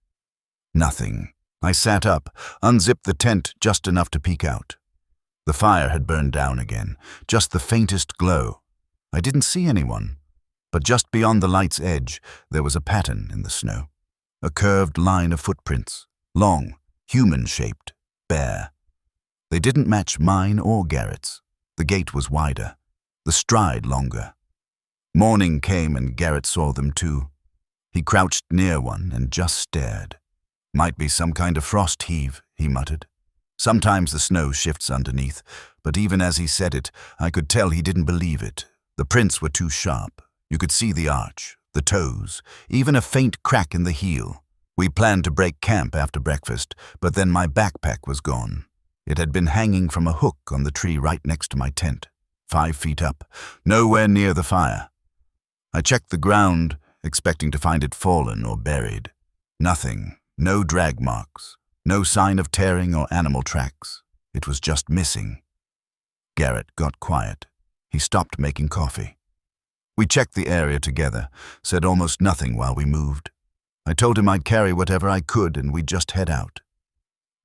Nothing. I sat up, unzipped the tent just enough to peek out. The fire had burned down again, just the faintest glow. I didn't see anyone, but just beyond the light's edge, there was a pattern in the snow. A curved line of footprints, long, human-shaped, bare. They didn't match mine or Garrett's. The gait was wider, the stride longer. Morning came and Garrett saw them too. He crouched near one and just stared. Might be some kind of frost heave, he muttered. Sometimes the snow shifts underneath, but even as he said it, I could tell he didn't believe it. The prints were too sharp. You could see the arch, the toes, even a faint crack in the heel. We planned to break camp after breakfast, but then my backpack was gone. It had been hanging from a hook on the tree right next to my tent, 5 feet up, nowhere near the fire. I checked the ground, expecting to find it fallen or buried. Nothing, no drag marks, no sign of tearing or animal tracks. It was just missing. Garrett got quiet. He stopped making coffee. We checked the area together, said almost nothing while we moved. I told him I'd carry whatever I could and we'd just head out.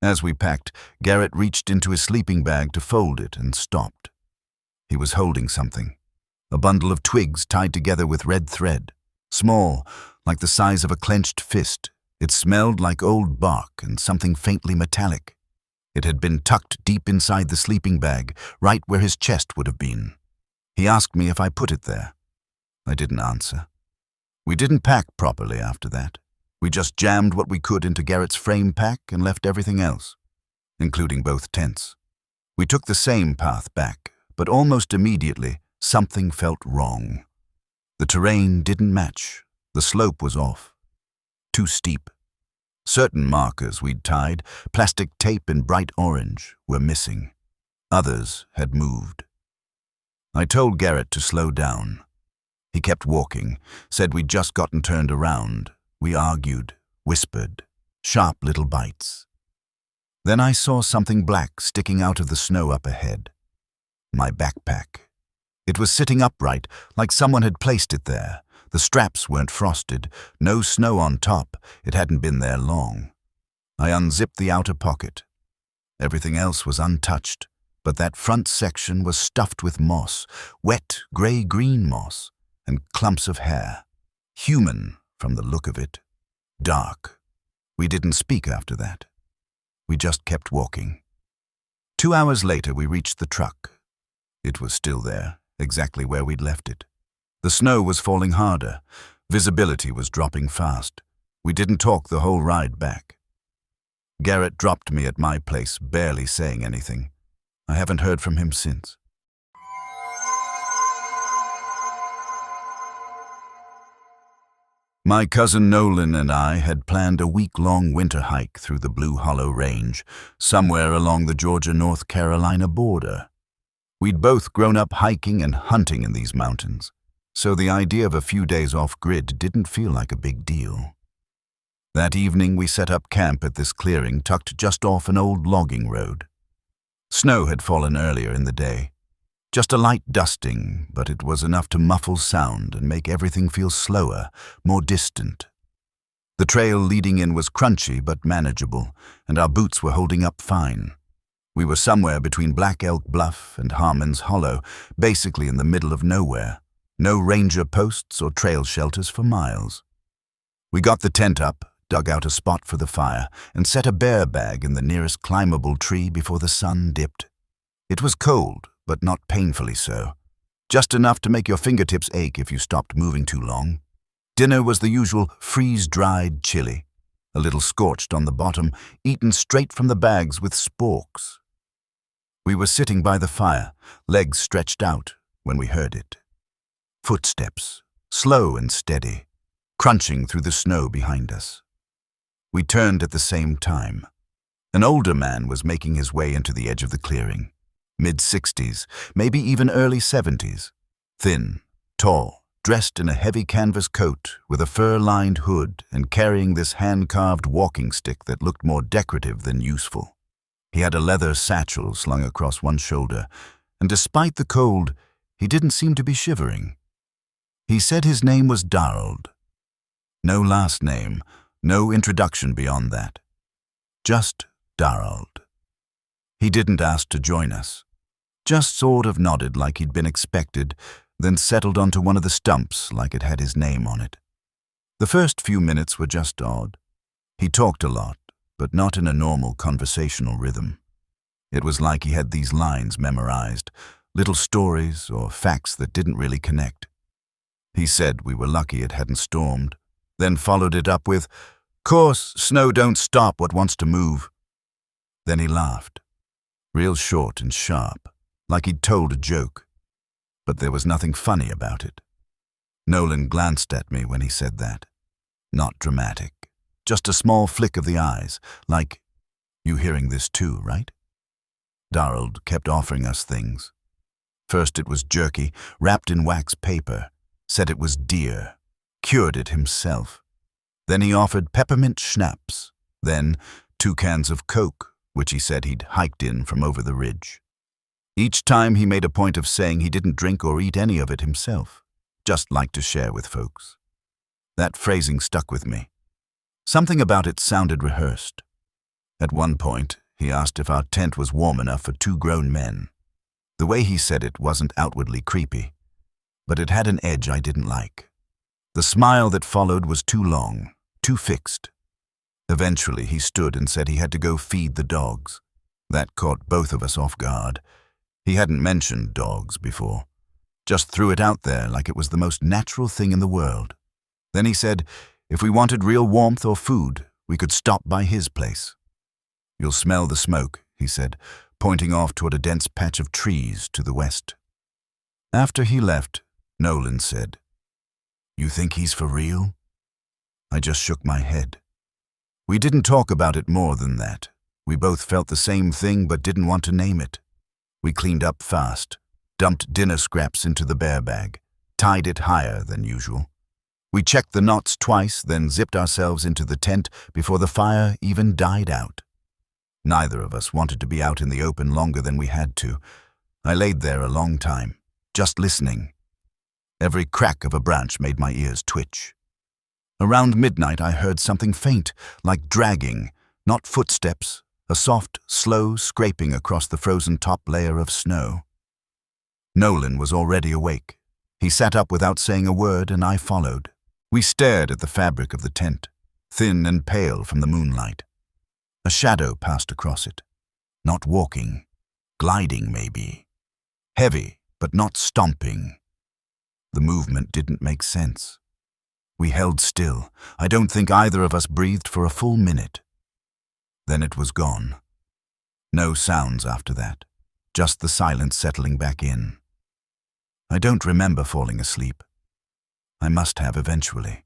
As we packed, Garrett reached into his sleeping bag to fold it and stopped. He was holding something. A bundle of twigs tied together with red thread. Small, like the size of a clenched fist. It smelled like old bark and something faintly metallic. It had been tucked deep inside the sleeping bag, right where his chest would have been. He asked me if I put it there. I didn't answer. We didn't pack properly after that. We just jammed what we could into Garrett's frame pack and left everything else, including both tents. We took the same path back, but almost immediately, something felt wrong. The terrain didn't match. The slope was off. Too steep. Certain markers we'd tied, plastic tape in bright orange, were missing. Others had moved. I told Garrett to slow down. He kept walking, said we'd just gotten turned around. We argued, whispered, sharp little bites. Then I saw something black sticking out of the snow up ahead. My backpack. It was sitting upright, like someone had placed it there. The straps weren't frosted, no snow on top. It hadn't been there long. I unzipped the outer pocket. Everything else was untouched, but that front section was stuffed with moss, wet gray-green moss, and clumps of hair. Human, from the look of it. Dark. We didn't speak after that. We just kept walking. 2 hours later, we reached the truck. It was still there, exactly where we'd left it. The snow was falling harder. Visibility was dropping fast. We didn't talk the whole ride back. Garrett dropped me at my place, barely saying anything. I haven't heard from him since. My cousin Nolan and I had planned a week-long winter hike through the Blue Hollow Range, somewhere along the Georgia-North Carolina border. We'd both grown up hiking and hunting in these mountains, so the idea of a few days off-grid didn't feel like a big deal. That evening we set up camp at this clearing tucked just off an old logging road. Snow had fallen earlier in the day. Just a light dusting, but it was enough to muffle sound and make everything feel slower, more distant. The trail leading in was crunchy but manageable, and our boots were holding up fine. We were somewhere between Black Elk Bluff and Harmon's Hollow, basically in the middle of nowhere. No ranger posts or trail shelters for miles. We got the tent up, dug out a spot for the fire, and set a bear bag in the nearest climbable tree before the sun dipped. It was cold, but not painfully so. Just enough to make your fingertips ache if you stopped moving too long. Dinner was the usual freeze-dried chili, a little scorched on the bottom, eaten straight from the bags with sporks. We were sitting by the fire, legs stretched out, when we heard it. Footsteps, slow and steady, crunching through the snow behind us. We turned at the same time. An older man was making his way into the edge of the clearing. Mid-60s, maybe even early 70s. Thin, tall, dressed in a heavy canvas coat with a fur-lined hood and carrying this hand-carved walking stick that looked more decorative than useful. He had a leather satchel slung across one shoulder, and despite the cold, he didn't seem to be shivering. He said his name was Darrald. No last name, no introduction beyond that. Just Darrald. He didn't ask to join us. Just sort of nodded like he'd been expected, then settled onto one of the stumps like it had his name on it. The first few minutes were just odd. He talked a lot, but not in a normal conversational rhythm. It was like he had these lines memorized, little stories or facts that didn't really connect. He said we were lucky it hadn't stormed, then followed it up with, "Course, snow don't stop what wants to move." Then he laughed, real short and sharp, like he'd told a joke. But there was nothing funny about it. Nolan glanced at me when he said that. Not dramatic, just a small flick of the eyes, like, "You hearing this too, right?" Darrald kept offering us things. First it was jerky, wrapped in wax paper, said it was deer, cured it himself. Then he offered peppermint schnapps, then 2 cans of Coke, which he said he'd hiked in from over the ridge. Each time he made a point of saying he didn't drink or eat any of it himself, just liked to share with folks. That phrasing stuck with me. Something about it sounded rehearsed. At one point, he asked if our tent was warm enough for 2 grown men. The way he said it wasn't outwardly creepy, but it had an edge I didn't like. The smile that followed was too long, too fixed. Eventually, he stood and said he had to go feed the dogs. That caught both of us off guard. He hadn't mentioned dogs before. Just threw it out there like it was the most natural thing in the world. Then he said, if we wanted real warmth or food, we could stop by his place. "You'll smell the smoke," he said, pointing off toward a dense patch of trees to the west. After he left, Nolan said, "You think he's for real?" I just shook my head. We didn't talk about it more than that. We both felt the same thing but didn't want to name it. We cleaned up fast, dumped dinner scraps into the bear bag, tied it higher than usual. We checked the knots twice, then zipped ourselves into the tent before the fire even died out. Neither of us wanted to be out in the open longer than we had to. I laid there a long time, just listening. Every crack of a branch made my ears twitch. Around midnight I heard something faint, like dragging, not footsteps, a soft, slow scraping across the frozen top layer of snow. Nolan was already awake. He sat up without saying a word, and I followed. We stared at the fabric of the tent, thin and pale from the moonlight. A shadow passed across it. Not walking, gliding maybe. Heavy, but not stomping. The movement didn't make sense. We held still. I don't think either of us breathed for a full minute. Then it was gone. No sounds after that, just the silence settling back in. I don't remember falling asleep. I must have eventually.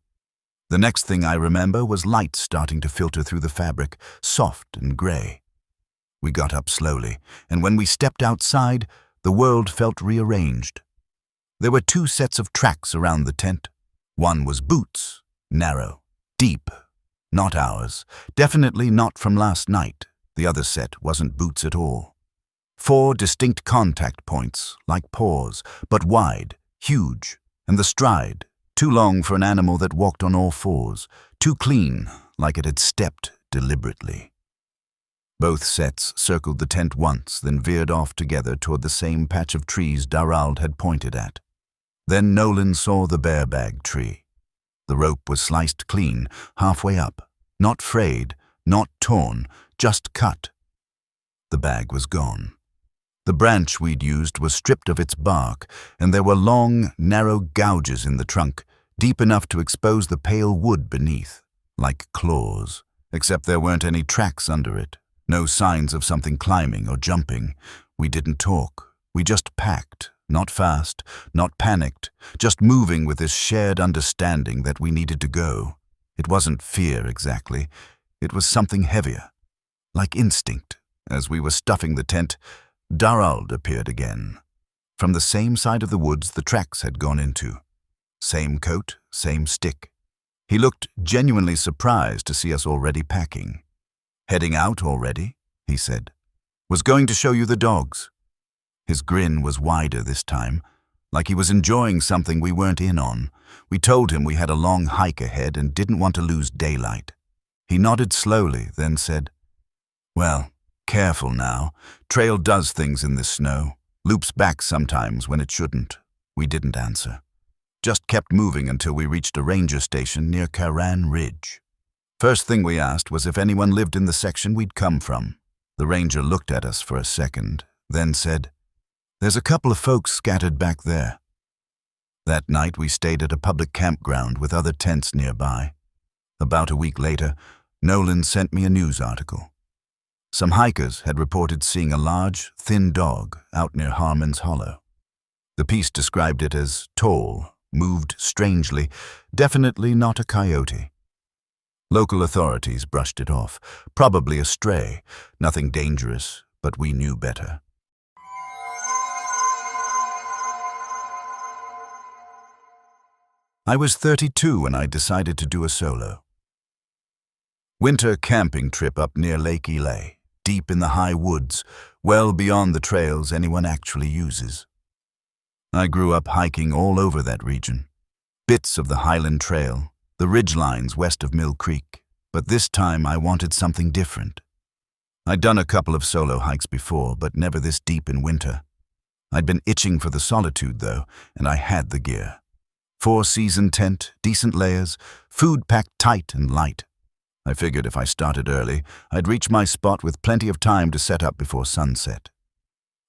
The next thing I remember was light starting to filter through the fabric, soft and gray. We got up slowly, and when we stepped outside, the world felt rearranged. There were 2 sets of tracks around the tent. One was boots, narrow, deep. Not ours, definitely not from last night. The other set wasn't boots at all. 4 distinct contact points, like paws, but wide, huge, and the stride, too long for an animal that walked on all fours, too clean, like it had stepped deliberately. Both sets circled the tent once, then veered off together toward the same patch of trees Darald had pointed at. Then Nolan saw the bear-bag tree. The rope was sliced clean, halfway up, not frayed, not torn, just cut. The bag was gone. The branch we'd used was stripped of its bark, and there were long, narrow gouges in the trunk, deep enough to expose the pale wood beneath, like claws, except there weren't any tracks under it, no signs of something climbing or jumping. We didn't talk. We just packed, not fast, not panicked, just moving with this shared understanding that we needed to go. It wasn't fear exactly. It was something heavier, like instinct. As we were stuffing the tent, Darald appeared again. From the same side of the woods the tracks had gone into. Same coat, same stick. He looked genuinely surprised to see us already packing. "Heading out already?" he said. "Was going to show you the dogs." His grin was wider this time, like he was enjoying something we weren't in on. We told him we had a long hike ahead and didn't want to lose daylight. He nodded slowly, then said, "Well, careful now. Trail does things in this snow. Loops back sometimes when it shouldn't." We didn't answer. Just kept moving until we reached a ranger station near Karan Ridge. First thing we asked was if anyone lived in the section we'd come from. The ranger looked at us for a second, then said, "There's a couple of folks scattered back there." That night we stayed at a public campground with other tents nearby. About a week later, Nolan sent me a news article. Some hikers had reported seeing a large, thin dog out near Harmon's Hollow. The piece described it as tall, moved strangely, definitely not a coyote. Local authorities brushed it off, probably a stray, nothing dangerous, but we knew better. I was 32 when I decided to do a solo. Winter camping trip up near Lake Ely, deep in the high woods, well beyond the trails anyone actually uses. I grew up hiking all over that region. Bits of the Highland Trail, the ridgelines west of Mill Creek, but this time I wanted something different. I'd done a couple of solo hikes before, but never this deep in winter. I'd been itching for the solitude, though, and I had the gear. 4-season tent, decent layers, food packed tight and light. I figured if I started early, I'd reach my spot with plenty of time to set up before sunset.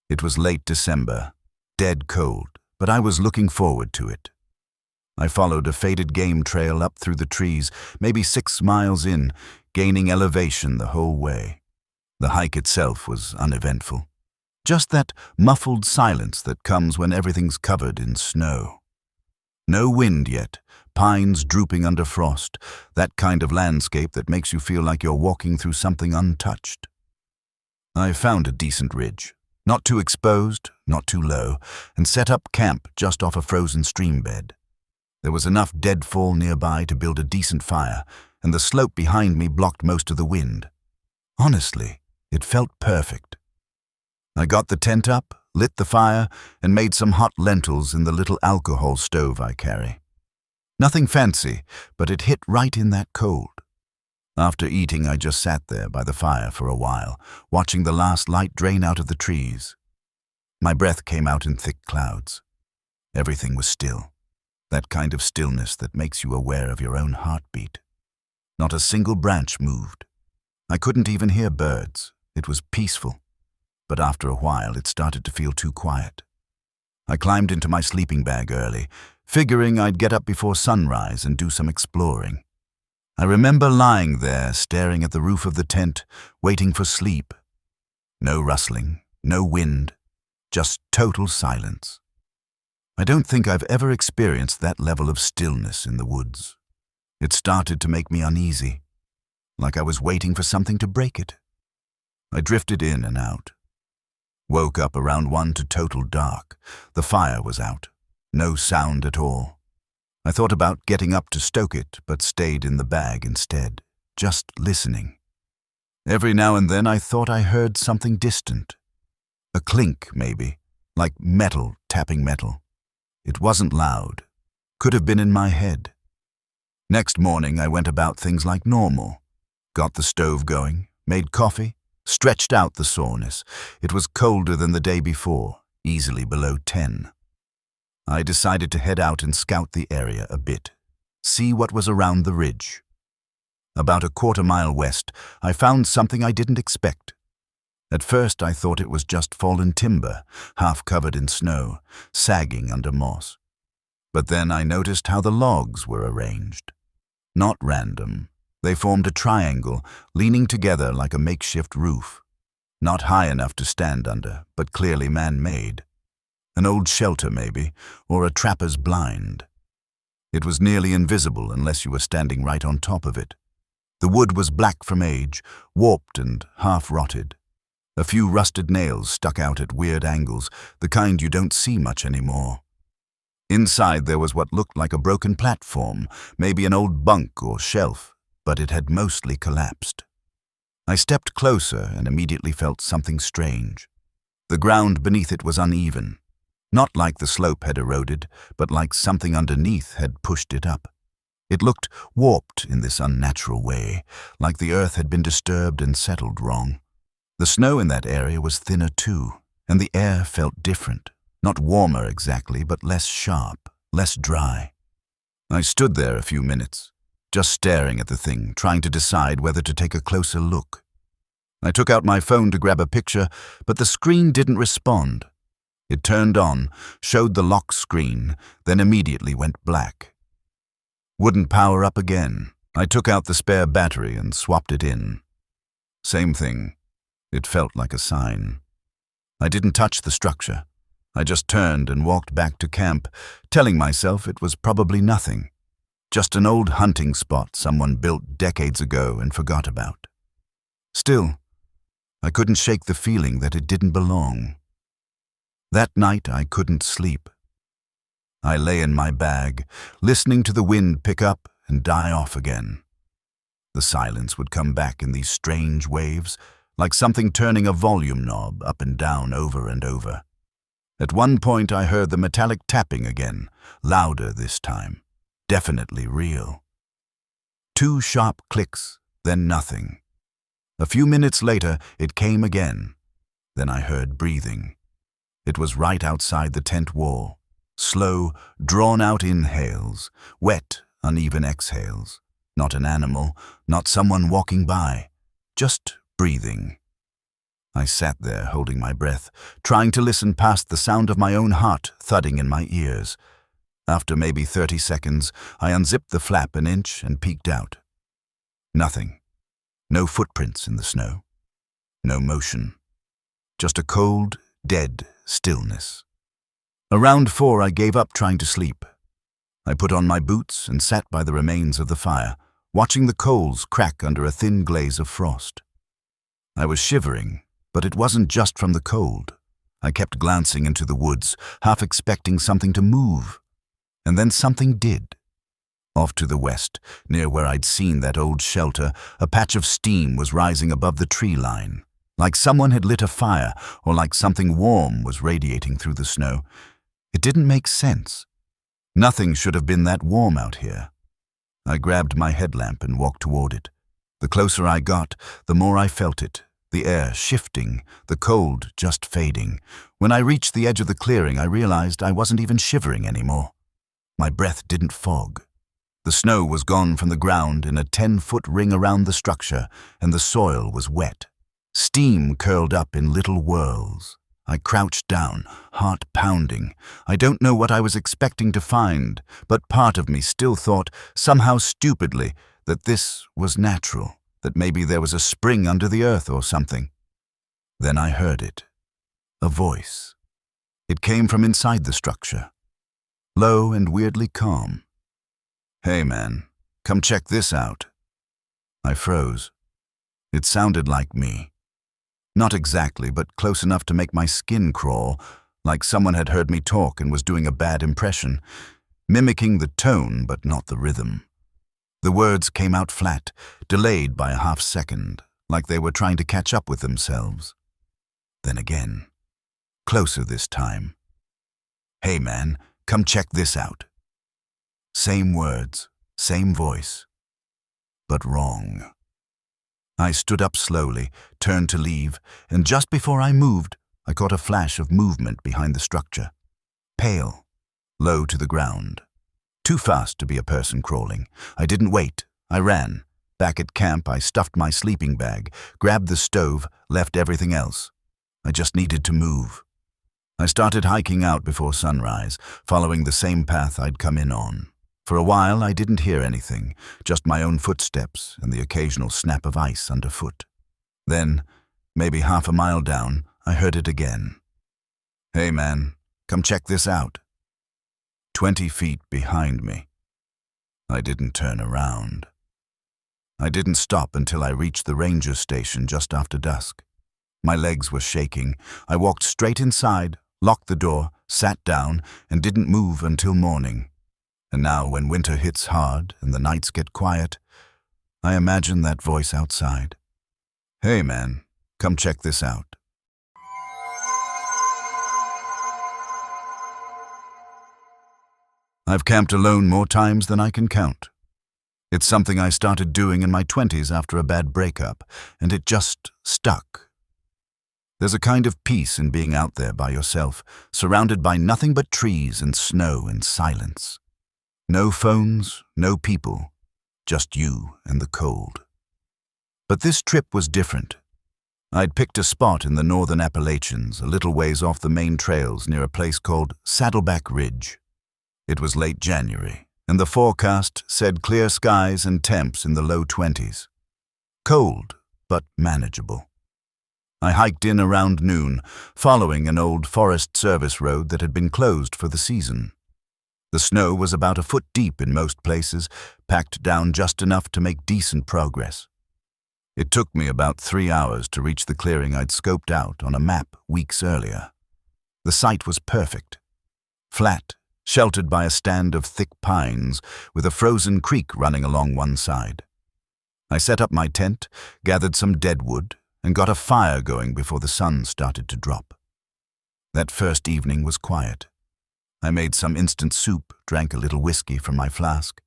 It was late December, dead cold, but I was looking forward to it. I followed a faded game trail up through the trees, maybe 6 miles in, gaining elevation the whole way. The hike itself was uneventful. Just that muffled silence that comes when everything's covered in snow. No wind yet, pines drooping under frost, that kind of landscape that makes you feel like you're walking through something untouched. I found a decent ridge, not too exposed, not too low, and set up camp just off a frozen stream bed. There was enough deadfall nearby to build a decent fire, and the slope behind me blocked most of the wind. Honestly, it felt perfect. I got the tent up, lit the fire, and made some hot lentils in the little alcohol stove I carry. Nothing fancy, but it hit right in that cold. After eating, I just sat there by the fire for a while, watching the last light drain out of the trees. My breath came out in thick clouds. Everything was still. That kind of stillness that makes you aware of your own heartbeat. Not a single branch moved. I couldn't even hear birds. It was peaceful. But after a while, it started to feel too quiet. I climbed into my sleeping bag early, figuring I'd get up before sunrise and do some exploring. I remember lying there, staring at the roof of the tent, waiting for sleep. No rustling, no wind, just total silence. I don't think I've ever experienced that level of stillness in the woods. It started to make me uneasy, like I was waiting for something to break it. I drifted in and out. Woke up around 1 to total dark. The fire was out. No sound at all. I thought about getting up to stoke it, but stayed in the bag instead, just listening. Every now and then I thought I heard something distant. A clink, maybe, like metal tapping metal. It wasn't loud. could have been in my head. Next morning, I went about things like normal. Got the stove going, made coffee, stretched out the soreness. It was colder than the day before, easily below 10. I decided to head out and scout the area a bit, see what was around the ridge. About a quarter-mile west, I found something I didn't expect. At first, I thought it was just fallen timber, half covered in snow, sagging under moss. But then I noticed how the logs were arranged. Not random. They formed a triangle, leaning together like a makeshift roof. Not high enough to stand under, but clearly man-made. An old shelter, maybe, or a trapper's blind. It was nearly invisible unless you were standing right on top of it. The wood was black from age, warped and half-rotted. A few rusted nails stuck out at weird angles, the kind you don't see much anymore. Inside there was what looked like a broken platform, maybe an old bunk or shelf, but it had mostly collapsed. I stepped closer and immediately felt something strange. The ground beneath it was uneven. Not like the slope had eroded, but like something underneath had pushed it up. It looked warped in this unnatural way, like the earth had been disturbed and settled wrong. The snow in that area was thinner too, and the air felt different. Not warmer exactly, but less sharp, less dry. I stood there a few minutes, just staring at the thing, trying to decide whether to take a closer look. I took out my phone to grab a picture, but the screen didn't respond. It turned on, showed the lock screen, then immediately went black. Wouldn't power up again. I took out the spare battery and swapped it in. Same thing. It felt like a sign. I didn't touch the structure. I just turned and walked back to camp, telling myself it was probably nothing. Just an old hunting spot someone built decades ago and forgot about. Still, I couldn't shake the feeling that it didn't belong. That night I couldn't sleep. I lay in my bag, listening to the wind pick up and die off again. The silence would come back in these strange waves, like something turning a volume knob up and down over and over. At one point I heard the metallic tapping again, louder this time, definitely real. 2 sharp clicks, then nothing. A few minutes later it came again. Then I heard breathing. It was right outside the tent wall. Slow, drawn-out inhales, wet, uneven exhales. Not an animal, not someone walking by, just breathing. I sat there holding my breath, trying to listen past the sound of my own heart thudding in my ears. After maybe 30 seconds, I unzipped the flap an inch and peeked out. Nothing. No footprints in the snow. No motion. Just a cold, dead stillness. Around 4, I gave up trying to sleep. I put on my boots and sat by the remains of the fire, watching the coals crack under a thin glaze of frost. I was shivering, but it wasn't just from the cold. I kept glancing into the woods, half expecting something to move. And then something did. Off to the west, near where I'd seen that old shelter, a patch of steam was rising above the tree line, like someone had lit a fire or like something warm was radiating through the snow. It didn't make sense. Nothing should have been that warm out here. I grabbed my headlamp and walked toward it. The closer I got, the more I felt it, the air shifting, the cold just fading. When I reached the edge of the clearing, I realized I wasn't even shivering anymore. My breath didn't fog. The snow was gone from the ground in a 10-foot ring around the structure, and the soil was wet. Steam curled up in little whirls. I crouched down, heart pounding. I don't know what I was expecting to find, but part of me still thought, somehow stupidly, that this was natural, that maybe there was a spring under the earth or something. Then I heard it. A voice. It came from inside the structure. Low and weirdly calm. "Hey man, come check this out." I froze. It sounded like me. Not exactly, but close enough to make my skin crawl, like someone had heard me talk and was doing a bad impression, mimicking the tone but not the rhythm. The words came out flat, delayed by a half-second, like they were trying to catch up with themselves. Then again, closer this time. "Hey man, come check this out." Same words, same voice, but wrong. I stood up slowly, turned to leave, and just before I moved, I caught a flash of movement behind the structure. Pale, low to the ground. Too fast to be a person crawling. I didn't wait. I ran. Back at camp, I stuffed my sleeping bag, grabbed the stove, left everything else. I just needed to move. I started hiking out before sunrise, following the same path I'd come in on. For a while, I didn't hear anything, just my own footsteps and the occasional snap of ice underfoot. Then, maybe half a mile down, I heard it again. "Hey man, come check this out." 20 feet behind me. I didn't turn around. I didn't stop until I reached the ranger station just after dusk. My legs were shaking. I walked straight inside, locked the door, sat down, and didn't move until morning. And now, when winter hits hard and the nights get quiet, I imagine that voice outside. "Hey man, come check this out." I've camped alone more times than I can count. It's something I started doing in my 20s after a bad breakup, and it just stuck. There's a kind of peace in being out there by yourself, surrounded by nothing but trees and snow and silence. No phones, no people, just you and the cold. But this trip was different. I'd picked a spot in the northern Appalachians, a little ways off the main trails near a place called Saddleback Ridge. It was late January, and the forecast said clear skies and temps in the low 20s. Cold, but manageable. I hiked in around noon, following an old Forest Service road that had been closed for the season. The snow was about a foot deep in most places, packed down just enough to make decent progress. It took me about 3 hours to reach the clearing I'd scoped out on a map weeks earlier. The site was perfect. Flat, sheltered by a stand of thick pines, with a frozen creek running along one side. I set up my tent, gathered some deadwood, and got a fire going before the sun started to drop. That first evening was quiet. I made some instant soup, drank a little whiskey from my flask,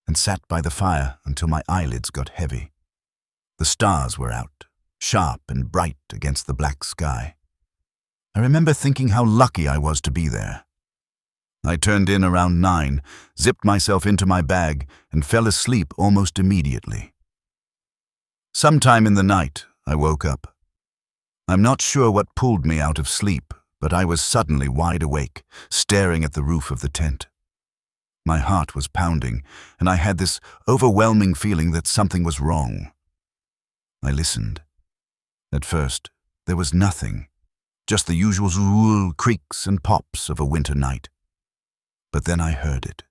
and sat by the fire until my eyelids got heavy. The stars were out, sharp and bright against the black sky. I remember thinking how lucky I was to be there. I turned in around 9, zipped myself into my bag, and fell asleep almost immediately. Sometime in the night, I woke up. I'm not sure what pulled me out of sleep, but I was suddenly wide awake, staring at the roof of the tent. My heart was pounding, and I had this overwhelming feeling that something was wrong. I listened. At first, there was nothing, just the usual zool creaks and pops of a winter night. But then I heard it.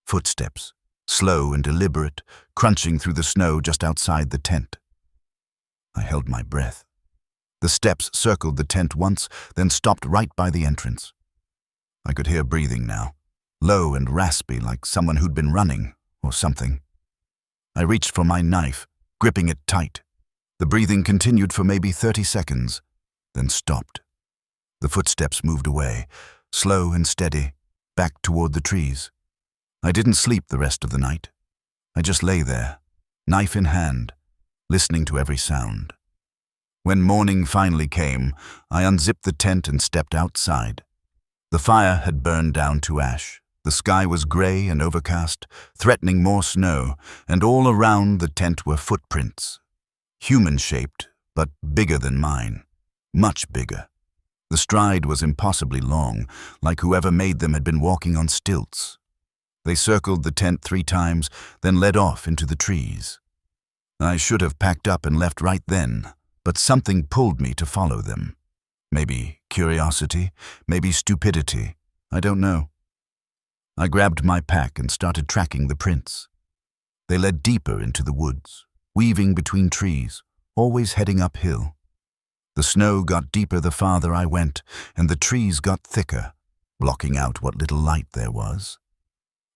Footsteps, slow and deliberate, crunching through the snow just outside the tent. I held my breath. The steps circled the tent once, then stopped right by the entrance. I could hear breathing now, low and raspy like someone who'd been running or something. I reached for my knife, gripping it tight. The breathing continued for maybe 30 seconds, then stopped. The footsteps moved away, slow and steady, back toward the trees. I didn't sleep the rest of the night. I just lay there, knife in hand, listening to every sound. When morning finally came, I unzipped the tent and stepped outside. The fire had burned down to ash. The sky was gray and overcast, threatening more snow, and all around the tent were footprints. Human-shaped, but bigger than mine. Much bigger. The stride was impossibly long, like whoever made them had been walking on stilts. They circled the tent 3 times, then led off into the trees. I should have packed up and left right then, but something pulled me to follow them. Maybe curiosity, maybe stupidity, I don't know. I grabbed my pack and started tracking the prints. They led deeper into the woods, weaving between trees, always heading uphill. The snow got deeper the farther I went, and the trees got thicker, blocking out what little light there was.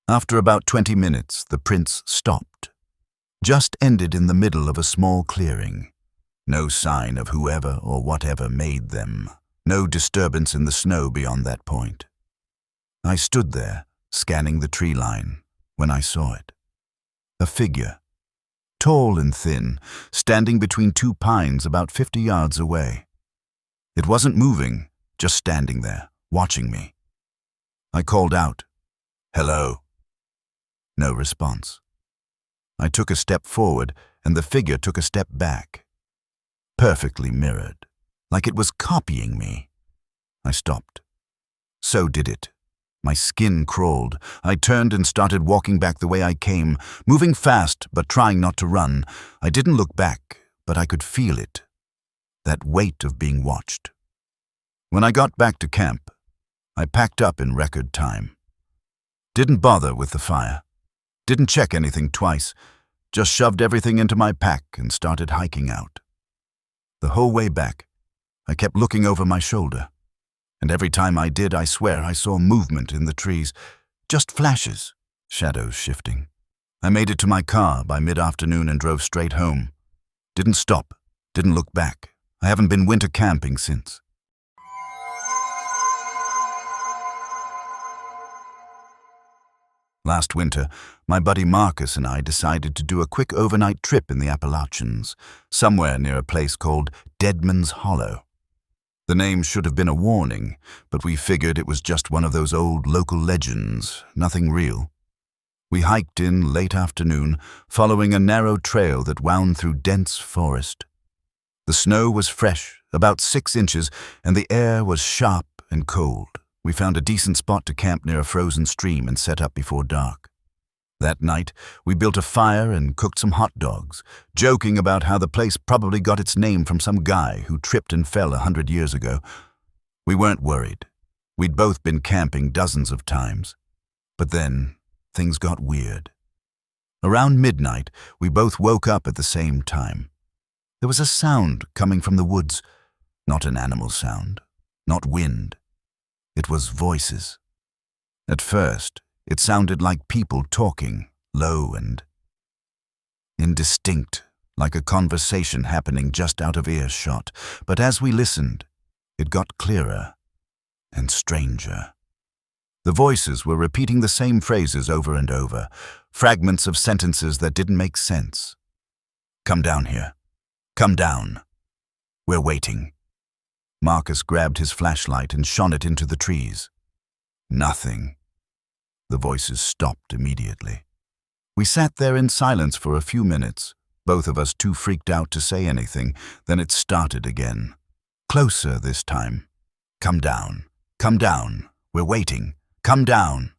After about 20 minutes, the prints stopped. Just ended in the middle of a small clearing. No sign of whoever or whatever made them. No disturbance in the snow beyond that point. I stood there, scanning the tree line, when I saw it. A figure, tall and thin, standing between two pines about 50 yards away. It wasn't moving, just standing there, watching me. I called out, "Hello." No response. I took a step forward, and the figure took a step back. Perfectly mirrored, like it was copying me. I stopped. So did it. My skin crawled. I turned and started walking back the way I came, moving fast but trying not to run. I didn't look back, but I could feel it. That weight of being watched. When I got back to camp, I packed up in record time. Didn't bother with the fire. Didn't check anything twice. Just shoved everything into my pack and started hiking out. The whole way back, I kept looking over my shoulder. And every time I did, I swear I saw movement in the trees. Just flashes, shadows shifting. I made it to my car by mid-afternoon and drove straight home. Didn't stop, didn't look back. I haven't been winter camping since. Last winter, my buddy Marcus and I decided to do a quick overnight trip in the Appalachians, somewhere near a place called Deadman's Hollow. The name should have been a warning, but we figured it was just one of those old local legends, nothing real. We hiked in late afternoon, following a narrow trail that wound through dense forest. The snow was fresh, about 6 inches, and the air was sharp and cold. We found a decent spot to camp near a frozen stream and set up before dark. That night, we built a fire and cooked some hot dogs, joking about how the place probably got its name from some guy who tripped and fell 100 years ago. We weren't worried. We'd both been camping dozens of times. But then, things got weird. Around midnight, we both woke up at the same time. There was a sound coming from the woods. Not an animal sound, not wind. It was voices. At first, it sounded like people talking, low and indistinct, like a conversation happening just out of earshot. But as we listened, it got clearer and stranger. The voices were repeating the same phrases over and over, fragments of sentences that didn't make sense. "Come down here. Come down. We're waiting." Marcus grabbed his flashlight and shone it into the trees. Nothing. The voices stopped immediately. We sat there in silence for a few minutes, both of us too freaked out to say anything. Then it started again. Closer this time. "Come down. Come down. We're waiting. Come down."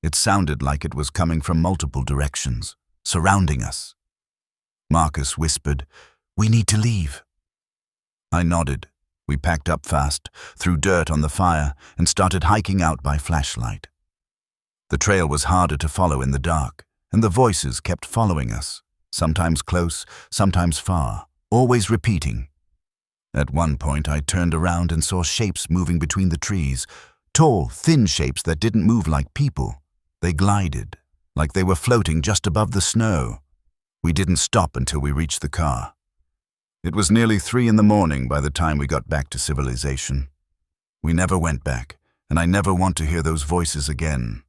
It sounded like it was coming from multiple directions, surrounding us. Marcus whispered, "We need to leave." I nodded. We packed up fast, threw dirt on the fire, and started hiking out by flashlight. The trail was harder to follow in the dark, and the voices kept following us, sometimes close, sometimes far, always repeating. At one point, I turned around and saw shapes moving between the trees, tall, thin shapes that didn't move like people. They glided, like they were floating just above the snow. We didn't stop until we reached the car. It was nearly 3 in the morning by the time we got back to civilization. We never went back, and I never want to hear those voices again.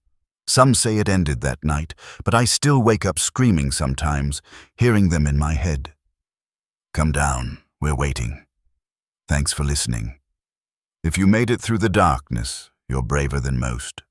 Some say it ended that night, but I still wake up screaming sometimes, hearing them in my head. Come down, we're waiting. Thanks for listening. If you made it through the darkness, you're braver than most.